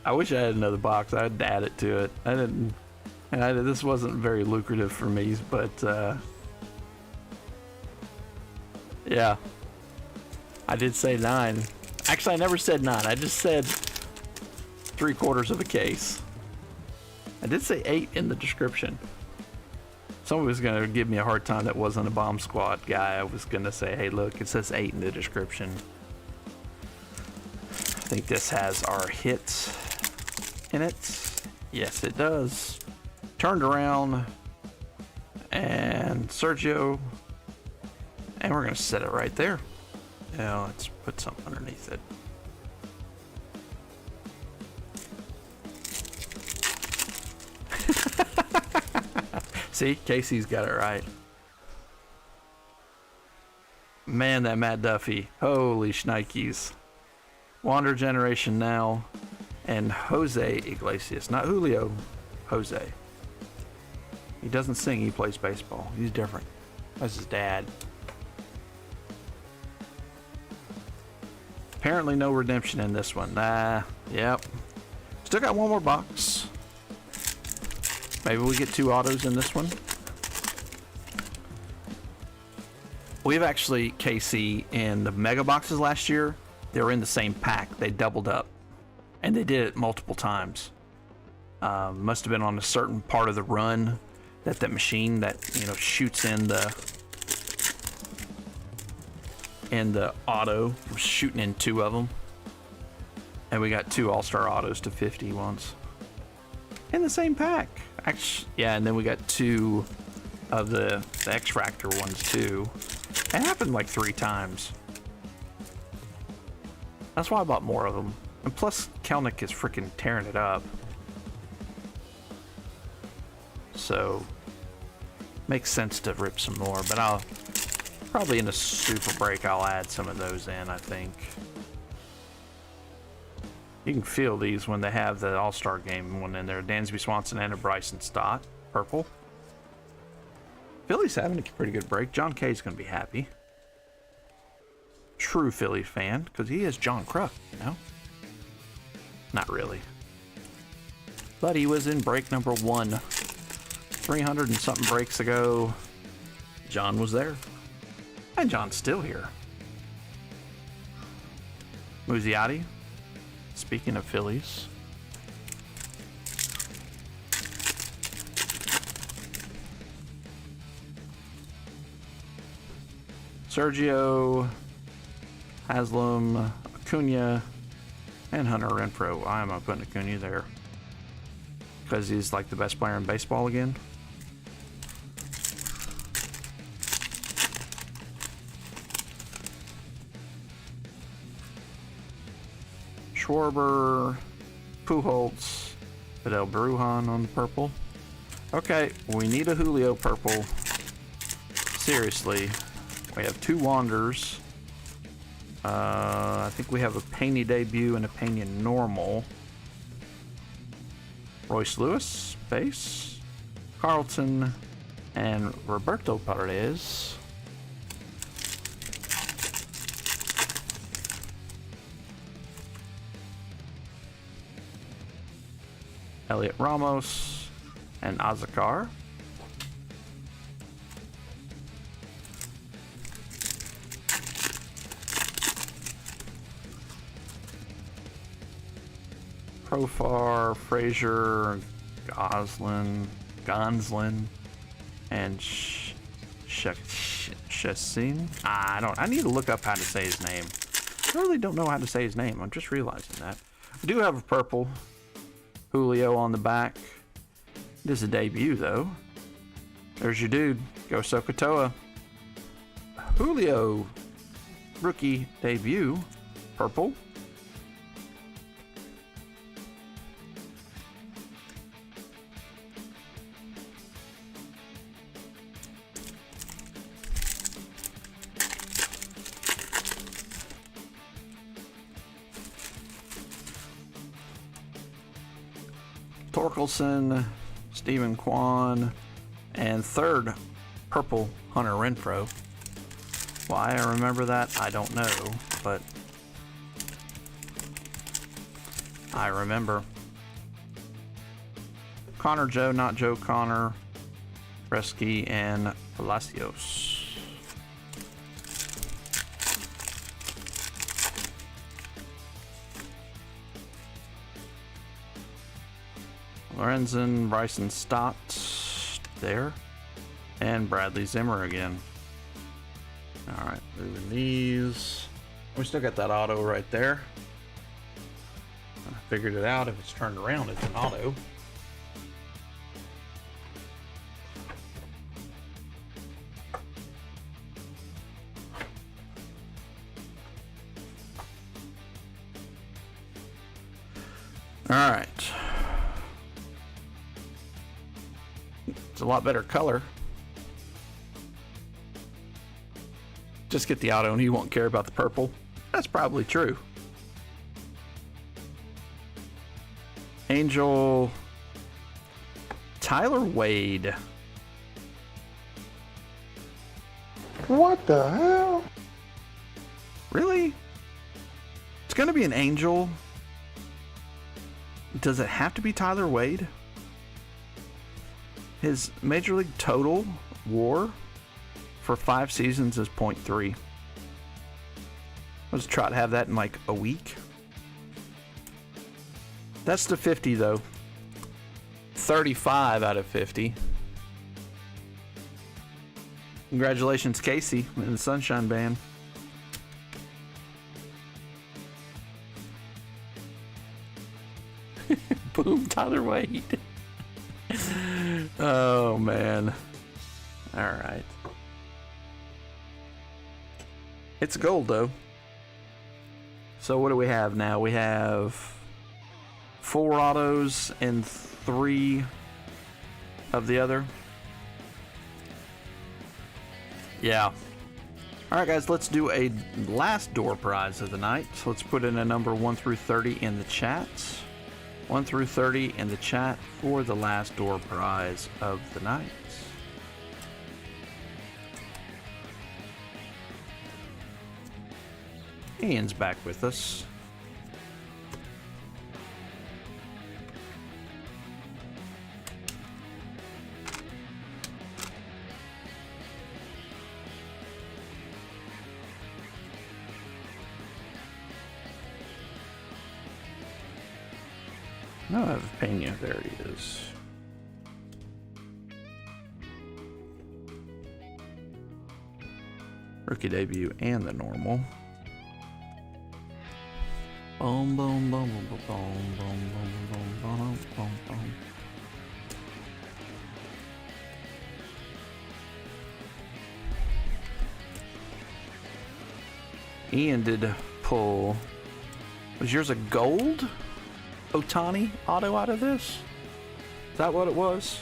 I wish I had another box. I'd add it to it. I didn't. And this wasn't very lucrative for me, but yeah. I did say 9. Actually, I never said 9. I just said 3/4 of a case. I did say 8 in the description. Somebody was going to give me a hard time that wasn't a Bomb Squad guy. I was going to say, hey, look, it says 8 in the description. I think this has our hits in it. Yes, it does. Turned around. And Sergio. And we're going to set it right there. Now, let's put something underneath it. See, Casey's got it right. Man, that Matt Duffy. Holy shnikes. Wander Generation now. And Jose Iglesias. Not Julio. Jose. He doesn't sing, he plays baseball. He's different. That's his dad. Apparently no redemption in this one. Yep. Still got one more box. Maybe we get 2 autos in this one. We've actually, KC, in the mega boxes last year, they were in the same pack. They doubled up. And they did it multiple times. Must have been on a certain part of the run that machine that, shoots in the auto was shooting in 2 of them. And we got 2 all-star autos to 50 once. In the same pack. Actually, yeah, and then we got 2 of the X-Fractor ones too. It happened like 3 times. That's why I bought more of them. And plus, Kelnick is freaking tearing it up. So, makes sense to rip some more, but I'll probably in a super break I'll add some of those in, I think. You can feel these when they have the All-Star game one in there. Dansby Swanson and a Bryson Stott. Purple. Philly's having a pretty good break. John Kay's going to be happy. True Philly fan, because he is John Kruk, Not really. But he was in break number 1. 300 and something breaks ago. John was there. And John's still here. Muzziotti. Speaking of Phillies. Sergio, Haslam, Acuna, and Hunter Renfroe. Why am I putting Acuna there? Because he's like the best player in baseball again. Schwarber, Pujols, Fidel Brujan on the purple. Okay, we need a Julio purple. Seriously. We have 2 Wanders. I think we have a Pena debut and a Pena normal. Royce Lewis, base. Carlton, and Roberto Perez. Elliot Ramos and Azakar. Profar, Frazier, Gonslin, and Shessin. I need to look up how to say his name. I really don't know how to say his name. I'm just realizing that. I do have a purple Julio on the back. This is a debut, though. There's your dude. Go Sokotoa. Julio. Rookie debut. Purple. Torkelson, Stephen Kwan, and 3rd purple Hunter Renfroe. Why I remember that, I don't know, but I remember. Connor Joe, not Joe Connor, Bresky, and Palacios. Lorenzen, Bryson Stott there, and Bradley Zimmer again. All right, moving these. We still got that auto right there. I figured it out. If it's turned around, it's an auto. All right. It's a lot better color. Just get the auto and he won't care about the purple. That's probably true. Angel Tyler Wade. What the hell? Really? It's going to be an Angel. Does it have to be Tyler Wade? His Major League total WAR for 5 seasons is .3. Let's try to have that in like a week. That's the 50 though. 35 out of 50. Congratulations, Casey, in the Sunshine Band. Boom, Tyler Wade. Oh, man. All right. It's gold, though. So what do we have now? We have 4 autos and 3 of the other. Yeah. All right, guys, let's do a last door prize of the night. So let's put in a number 1 through 30 in the chat. 1 through 30 in the chat for the last door prize of the night. Ian's back with us. No, I have Pena. There he is. Rookie debut and the normal. Boom, boom, boom, boom, boom, boom, boom, boom, boom, boom, boom. Ian did pull. Was yours a gold Otani auto out of this? Is that what it was?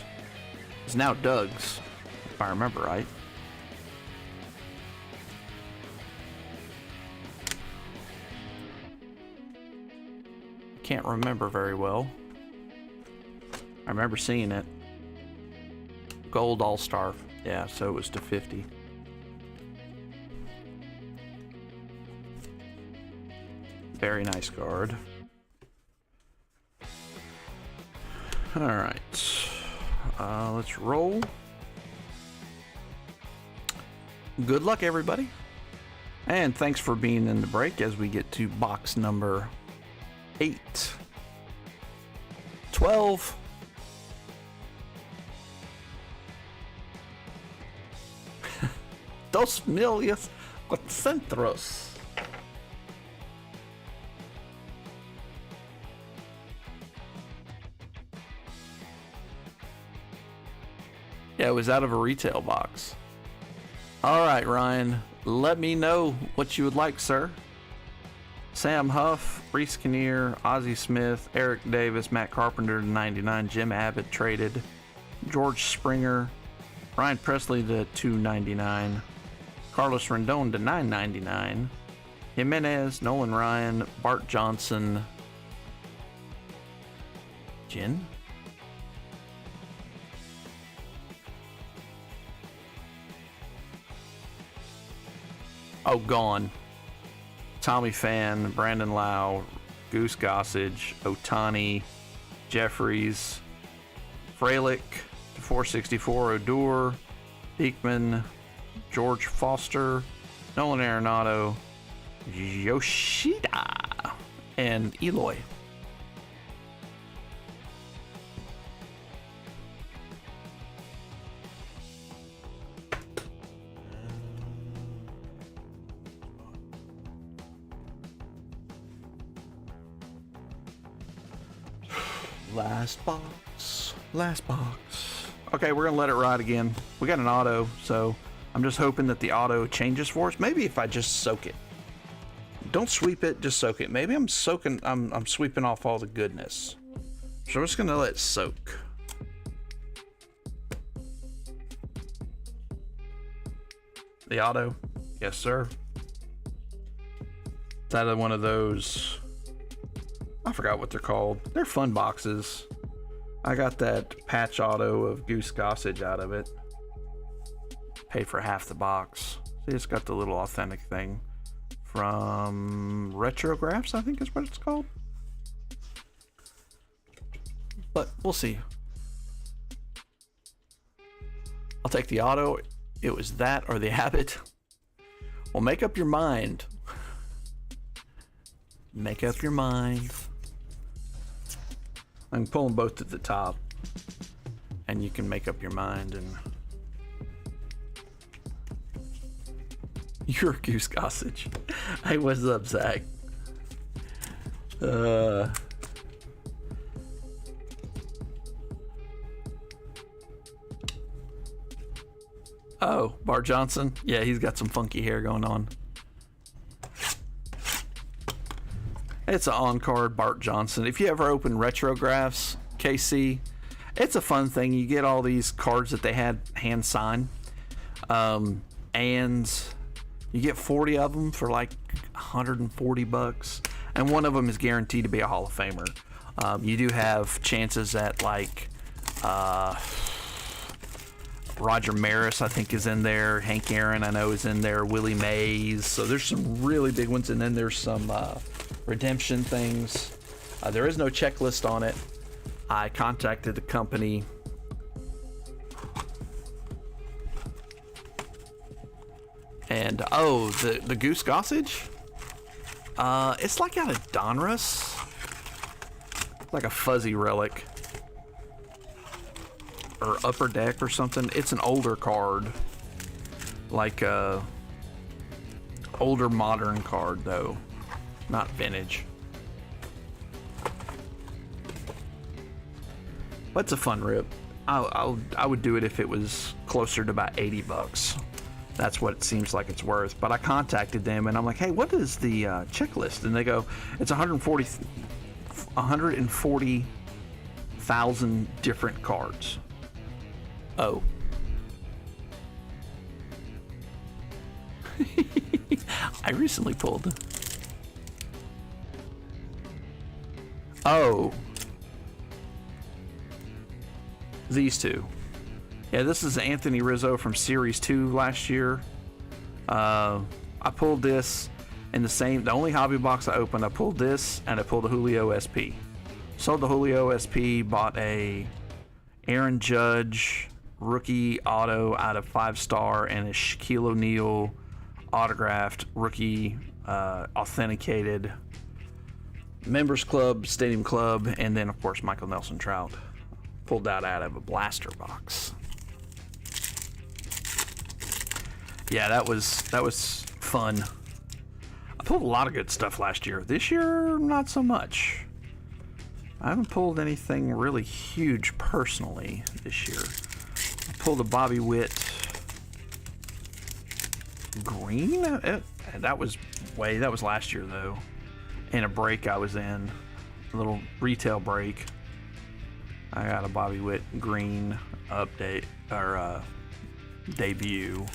It's now Doug's, if I remember right. Can't remember very well. I remember seeing it. Gold All-Star. Yeah, so it was to 50. Very nice card. All right. Let's roll. Good luck, everybody. And thanks for being in the break as we get to box number 8, 12, 2,400,000. Yeah, it was out of a retail box. All right, Ryan, let me know what you would like, sir. Sam Huff, Reese Kinnear, Ozzie Smith, Eric Davis, Matt Carpenter to 99, Jim Abbott traded, George Springer, Ryan Presley to 299, Carlos Rendon to 999, Jimenez, Nolan Ryan, Bart Johnson, Jin? Oh, gone. Tommy Pham, Brandon Lau, Goose Gossage, Otani, Jeffries, Frelick, 464, Odor, Beekman, George Foster, Nolan Arenado, Yoshida, and Eloy. Last box. Okay, we're gonna let it ride again. We got an auto, so I'm just hoping that the auto changes for us. Maybe if I just soak it. Don't sweep it, just soak it. Maybe I'm sweeping off all the goodness. So I'm just gonna let it soak. The auto, yes sir. It's out of one of those, I forgot what they're called. They're fun boxes. I got that patch auto of Goose Gossage out of it. Paid for half the box. See, it's got the little authentic thing from Retrographs, I think is what it's called. But we'll see. I'll take the auto. It was that or the habit. Well, make up your mind. Make up your mind. I can pull them both to the top, and you can make up your mind. And you're Goose Gossage. Hey, what's up, Zach? Oh, Bart Johnson. Yeah, he's got some funky hair going on. It's an on-card Bart Johnson. If you ever open Retrographs, KC, it's a fun thing. You get all these cards that they had hand signed, and you get 40 of them for like $140, and one of them is guaranteed to be a Hall of Famer. You do have chances at like Roger Maris, I think, is in there. Hank Aaron, I know, is in there. Willie Mays. So there's some really big ones, and then there's some redemption things. There is no checklist on it. I contacted the company. And the Goose Gossage, it's like out of Donruss, like a fuzzy relic or Upper Deck or something. It's an older card, like a older modern card though, not vintage. But it's a fun rip. I would do it if it was closer to about $80. That's what it seems like it's worth. But I contacted them and I'm like, hey, what is the checklist? And they go, it's 140,000 different cards. Oh. I recently pulled. Oh. These two. Yeah, this is Anthony Rizzo from Series 2 last year. I pulled this in the only hobby box I opened. I pulled this and I pulled a Julio SP. Sold the Julio SP, bought a Aaron Judge rookie auto out of 5-star and a Shaquille O'Neal autographed rookie authenticated Members Club, Stadium Club, and then of course Michael Nelson Trout. Pulled that out of a blaster box. Yeah, that was fun. I pulled a lot of good stuff last year. This year, not so much. I haven't pulled anything really huge personally this year. I pulled a Bobby Witt green. That was last year though. In a break I was in, a little retail break. I got a Bobby Witt green update or debut.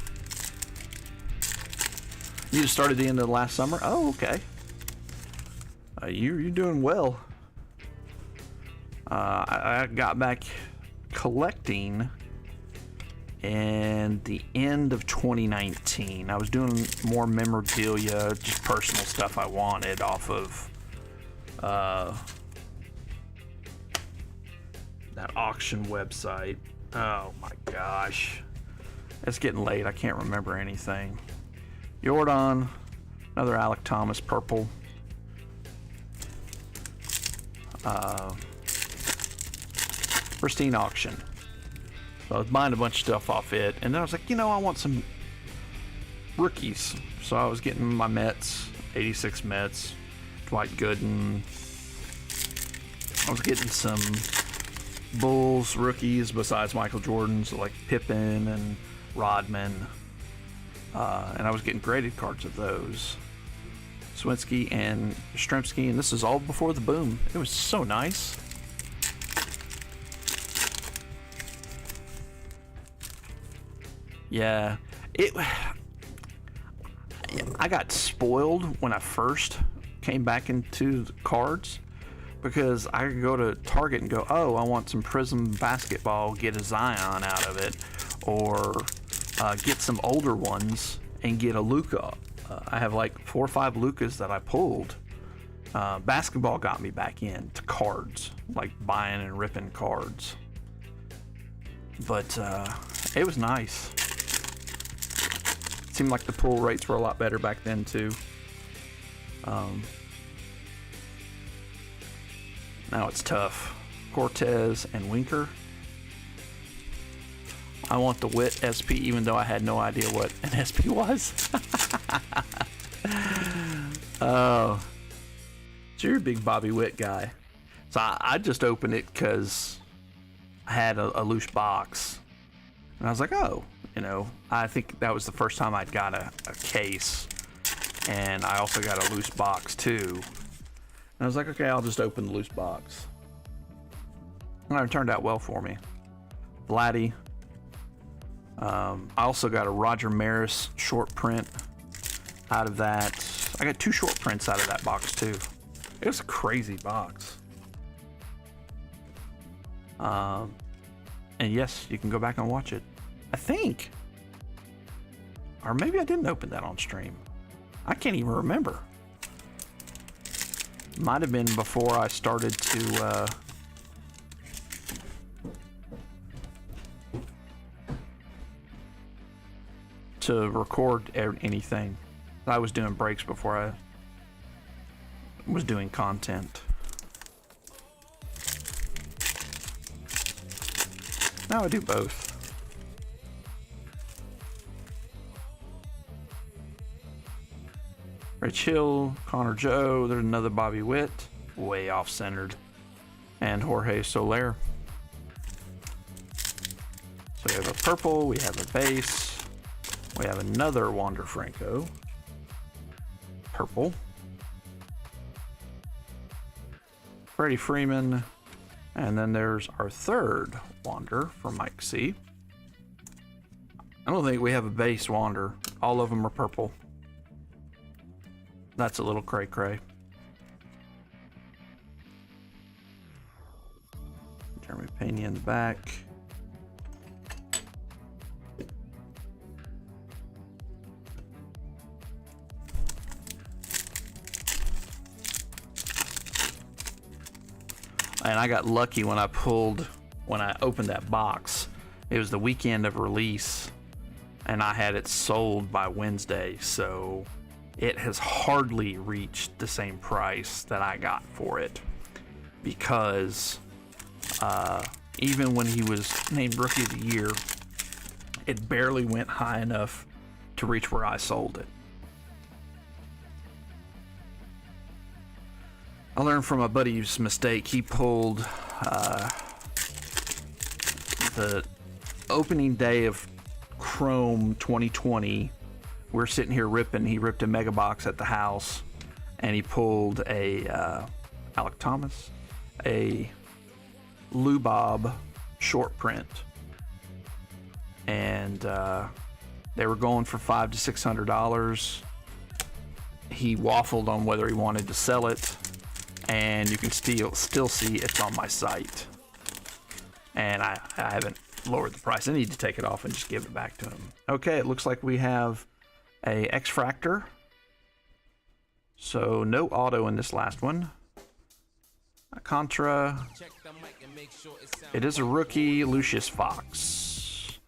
You just started the end of the last summer? Oh, okay. You're doing well. I got back collecting in the end of 2019. I was doing more memorabilia, just personal stuff I wanted off of That auction website. Oh my gosh. It's getting late. I can't remember anything. Jordan. Another Alec Thomas purple. Pristine auction. So I was buying a bunch of stuff off it, and then I was like, I want some rookies. So I was getting my Mets, 86 Mets, Dwight Gooden. I was getting some Bulls rookies besides Michael Jordan's, like Pippen and Rodman. And I was getting graded cards of those. Swinsky and Yastrzemski, and this is all before the boom. It was so nice. Yeah, I got spoiled when I first came back into the cards because I could go to Target and go, oh, I want some Prism basketball, get a Zion out of it, or get some older ones and get a Luka. I have like 4 or 5 Lukas that I pulled. Basketball got me back into cards, like buying and ripping cards. But it was nice. It seemed like the pull rates were a lot better back then too. Now it's tough. Cortez and Winker. I want the Witt SP, even though I had no idea what an SP was. Oh, so you're a big Bobby Witt guy. So I just opened it because I had a loose box, and I was like, oh, I think that was the first time I'd got a case, and I also got a loose box too. And I was like, okay, I'll just open the loose box. And it turned out well for me. Vladdy. I also got a Roger Maris short print out of that. I got 2 short prints out of that box too. It was a crazy box. And yes, you can go back and watch it. I think. Or maybe I didn't open that on stream. I can't even remember. Might have been before I started to record anything. I was doing breaks before I was doing content. Now I do both. Rich Hill, Connor Joe, there's another Bobby Witt, way off centered, and Jorge Soler. So we have a purple, we have a base, we have another Wander Franco, purple, Freddie Freeman, and then there's our third Wander for Mike C. I don't think we have a base Wander. All of them are purple. That's a little cray-cray. Jeremy Pena in the back. And I got lucky when I opened that box. It was the weekend of release, and I had it sold by Wednesday, so it has hardly reached the same price that I got for it, because even when he was named Rookie of the Year, it barely went high enough to reach where I sold it. I learned from a buddy's mistake. He pulled the opening day of Chrome 2020. We're sitting here ripping. He ripped a mega box at the house, and he pulled a Alec Thomas, a Lou Bob short print, and they were going for $500 to $600. He waffled on whether he wanted to sell it, and you can still see it's on my site, and I haven't lowered the price. I need to take it off and just give it back to him. Okay, it looks like we have a X-Fractor, so no auto in this last one. A Contra. It is a rookie, Lucius Fox.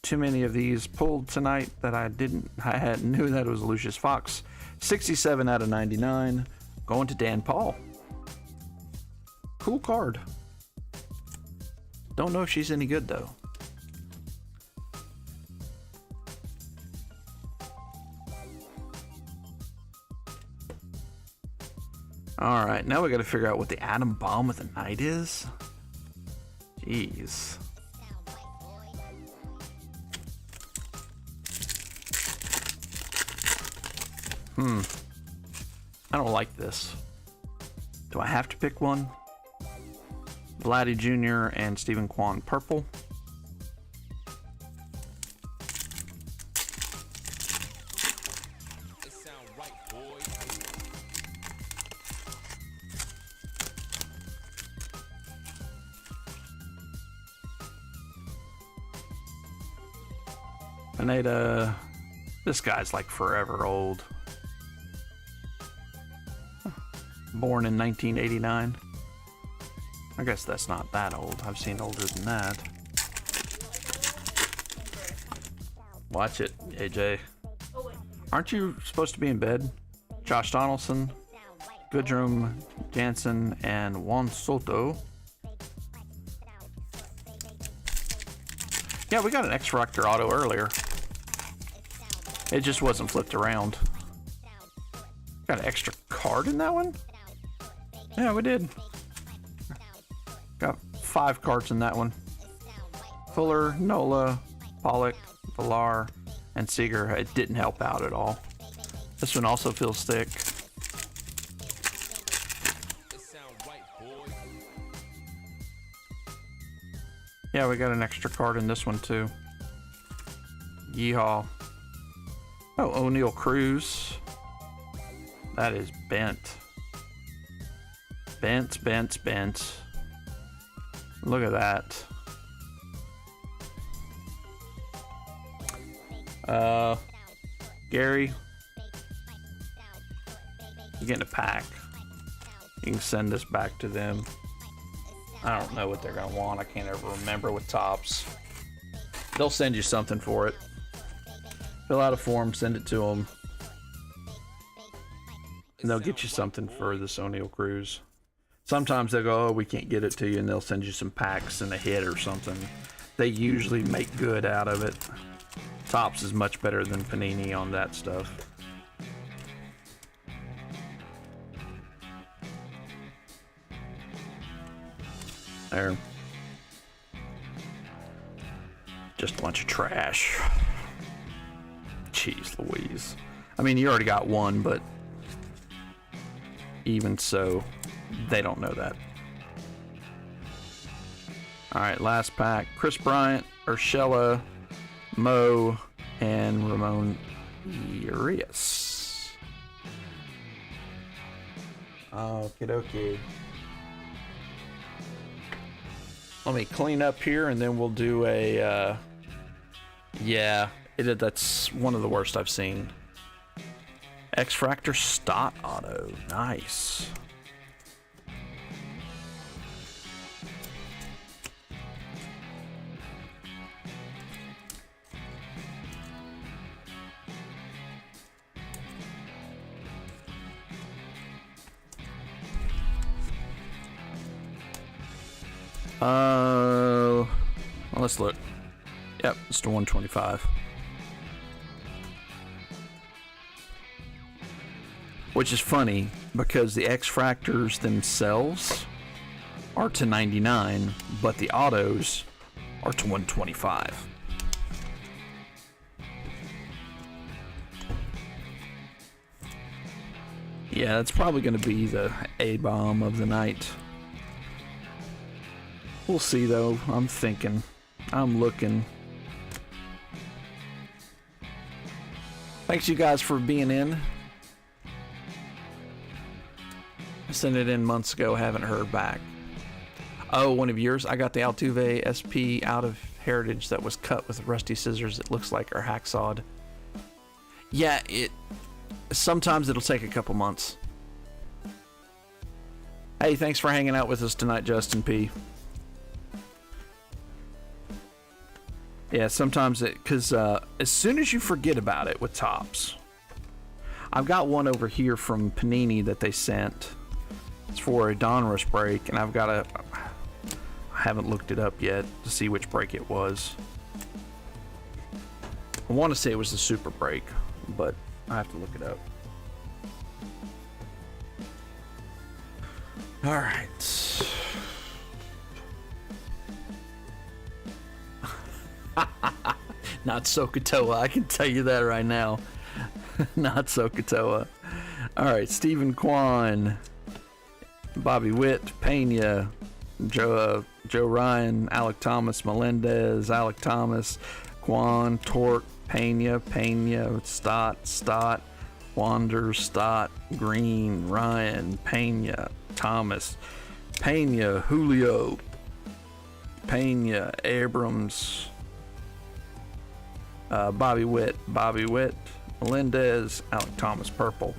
Too many of these pulled tonight that I knew that it was Lucius Fox. 67 out of 99. Going to Dan Paul. Cool card. Don't know if she's any good though. Alright, now we gotta figure out what the Atom Bomb of the Night is. Jeez. I don't like this. Do I have to pick one? Vladdy Jr. and Stephen Kwan purple. Pineda, this guy's like forever old. Born in 1989. I guess that's not that old. I've seen older than that. Watch it, AJ. Aren't you supposed to be in bed? Josh Donaldson, Goodrum, Jansen, and Juan Soto. Yeah, we got an X-Fractor auto earlier. It just wasn't flipped around. Got an extra card in that one? Yeah, we did. Got 5 cards in that one. Fuller, Nola, Pollock, Villar, and Seager. It didn't help out at all. This one also feels thick. Yeah, we got an extra card in this one too. Yeehaw. Oh, O'Neal Cruz. That is bent. Bent. Look at that. Gary. You're getting a pack. You can send this back to them. I don't know what they're gonna want. I can't ever remember with Topps. They'll send you something for it. Fill out a form, send it to them, and they'll get you something for this O'Neal Cruz. Sometimes they'll go, oh, we can't get it to you, and they'll send you some packs and a hit or something. They usually make good out of it. Topps is much better than Panini on that stuff. There. Just a bunch of trash. Jeez Louise. I mean, you already got one, but even so, they don't know that. Alright, last pack. Chris Bryant, Urshela, Mo, and Ramon Urias. Okie dokie. Let me clean up here and then we'll do a, yeah, that's one of the worst I've seen. X-Fractor Stott Auto. Nice. Well, let's look. Yep, it's the 125. Which is funny because the X-Fractors themselves are to 99, but the autos are to 125. Yeah, that's probably going to be the A-bomb of the night. We'll see though. I'm thinking. I'm looking. Thanks you guys for being in. I sent it in months ago, haven't heard back. Oh, one of yours? I got the Altuve SP out of Heritage that was cut with rusty scissors. It looks like, or hacksawed. Yeah, sometimes it'll take a couple months. Hey, thanks for hanging out with us tonight, Justin P. Yeah, sometimes because as soon as you forget about it with tops, I've got one over here from Panini that they sent. It's for a Donruss break, and I haven't looked it up yet to see which break it was. I want to say it was the Super break, but I have to look it up. All right. Not Sokotoa, I can tell you that right now. Not Sokotoa. All right, Stephen Kwan, Bobby Witt, Pena, Joe Ryan, Alec Thomas, Melendez, Alec Thomas, Kwan, Torque, Pena, Stott, Wander, Stott, Green, Ryan, Pena, Thomas, Pena, Julio, Pena, Abrams, Bobby Witt, Melendez, Alec Thomas, purple.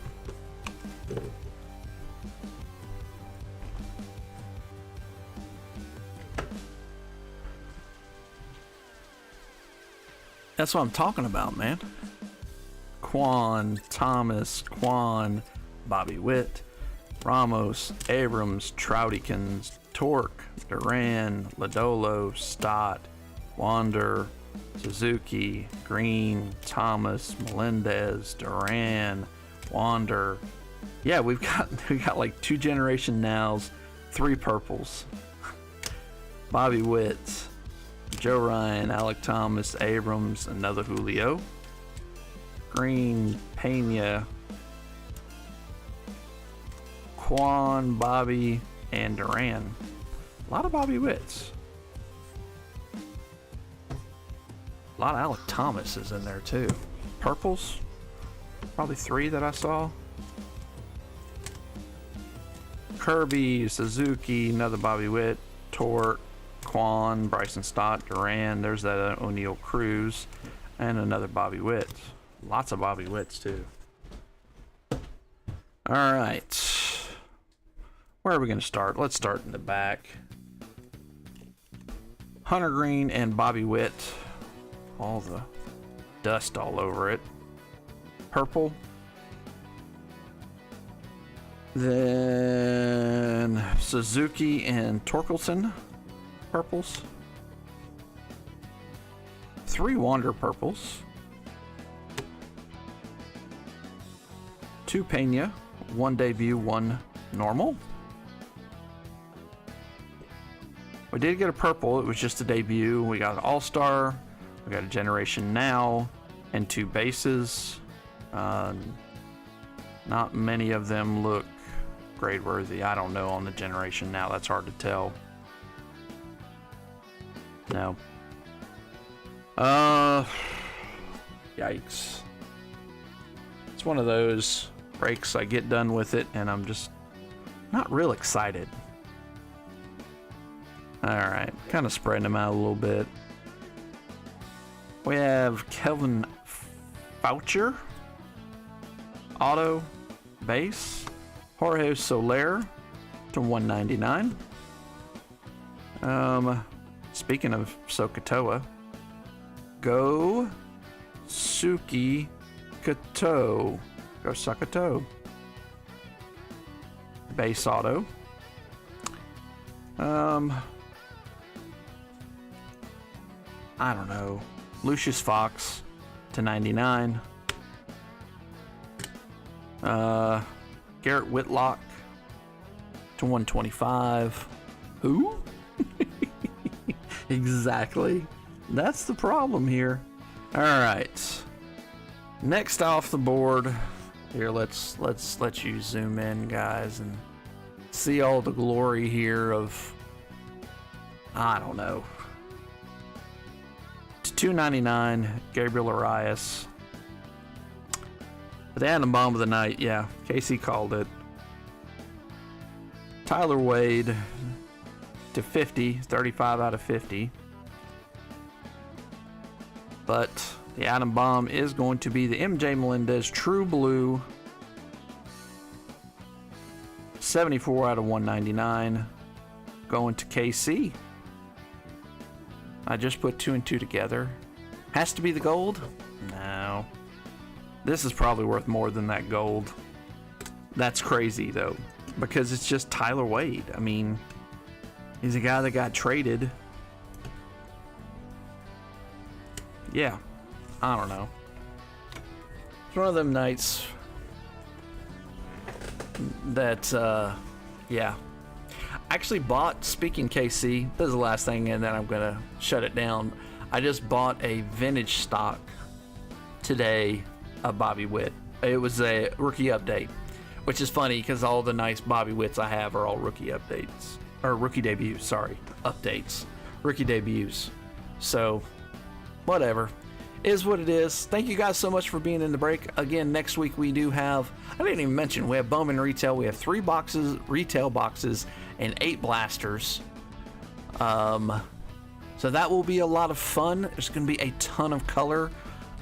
That's what I'm talking about, man. Kwan, Thomas, Bobby Witt, Ramos, Abrams, Troutykins, Torque, Duran, Lodolo, Stott, Wander, Suzuki, Green, Thomas, Melendez, Duran, Wander. Yeah, we got like 2 generation nows, 3 purples. Bobby Witt, Joe Ryan, Alec Thomas, Abrams, another Julio, Green, Pena, Kwan, Bobby, and Duran. A lot of Bobby Witts. A lot of Alec Thomas is in there too. Purples, probably 3 that I saw. Kirby, Suzuki, another Bobby Witt, Torque, Kwan, Bryson Stott, Duran. There's that O'Neal Cruz, and another Bobby Witt. Lots of Bobby Witts too. All right, where are we going to start? Let's start in the back. Hunter Green and Bobby Witt. All the dust all over it. Purple. Then Suzuki and Torkelson. Purples. 3 Wander purples. 2 Pena. 1 debut, 1 normal. We did get a purple. It was just a debut. We got an all-star. We got a generation now and 2 bases. Not many of them look grade worthy. I don't know on the generation now. That's hard to tell. No. Yikes. It's one of those breaks. I get done with it and I'm just not real excited. Alright, kind of spreading them out a little bit. We have Kelvin Foucher, auto, base, Jorge Soler to 199. Speaking of Sokotoa, Go Suki Kato. Go Sokoto. Base auto. I don't know. Lucius Fox to 99. Garrett Whitlock to 125. Who? Exactly. That's the problem here. All right. Next off the board. Here, let's let you zoom in, guys, and see all the glory here of, I don't know. To 299, Gabriel Arias. The Atom Bomb of the night, yeah. Casey called it. Tyler Wade to 50, 35 out of 50. But the Atom Bomb is going to be the MJ Melendez True Blue 74 out of 199. Going to KC. I just put 2 and 2 together. Has to be the gold? No. This is probably worth more than that gold. That's crazy, though, because it's just Tyler Wade. I mean, he's a guy that got traded. Yeah. I don't know. It's one of them nights that, yeah. I actually bought, speaking KC, this is the last thing and then I'm going to shut it down. I just bought a vintage stock today of Bobby Witt. It was a rookie update, which is funny because all the nice Bobby Witts I have are all rookie updates. Or rookie debuts, sorry. Updates. Rookie debuts. So, whatever. Is what it is. Thank you guys so much for being in the break. Again, next week we do have, I didn't even mention, we have Bowman Retail. We have 3 boxes, retail boxes, and 8 blasters. So that will be a lot of fun. There's going to be a ton of color.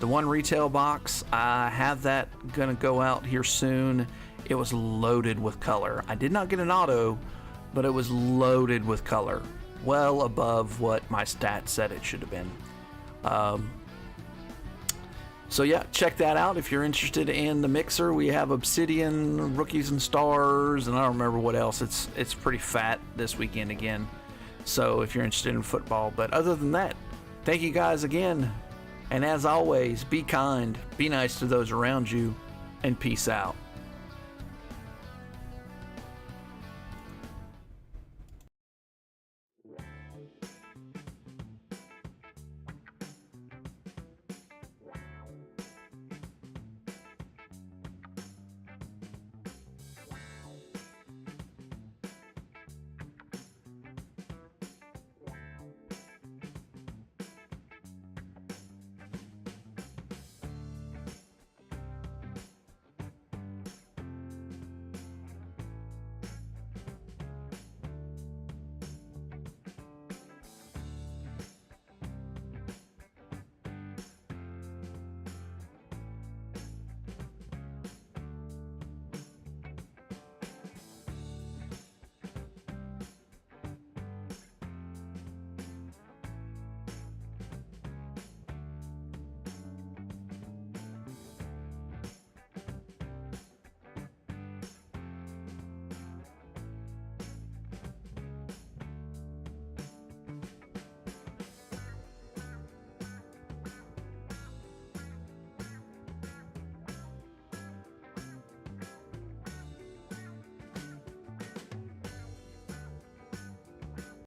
The 1 retail box, I have that going to go out here soon. It was loaded with color. I did not get an auto, but it was loaded with color. Well above what my stats said it should have been. So yeah, check that out if you're interested in the mixer. We have Obsidian, Rookies and Stars, and I don't remember what else. It's pretty fat this weekend again. So if you're interested in football. But other than that, thank you guys again. And as always, be kind, be nice to those around you, and peace out.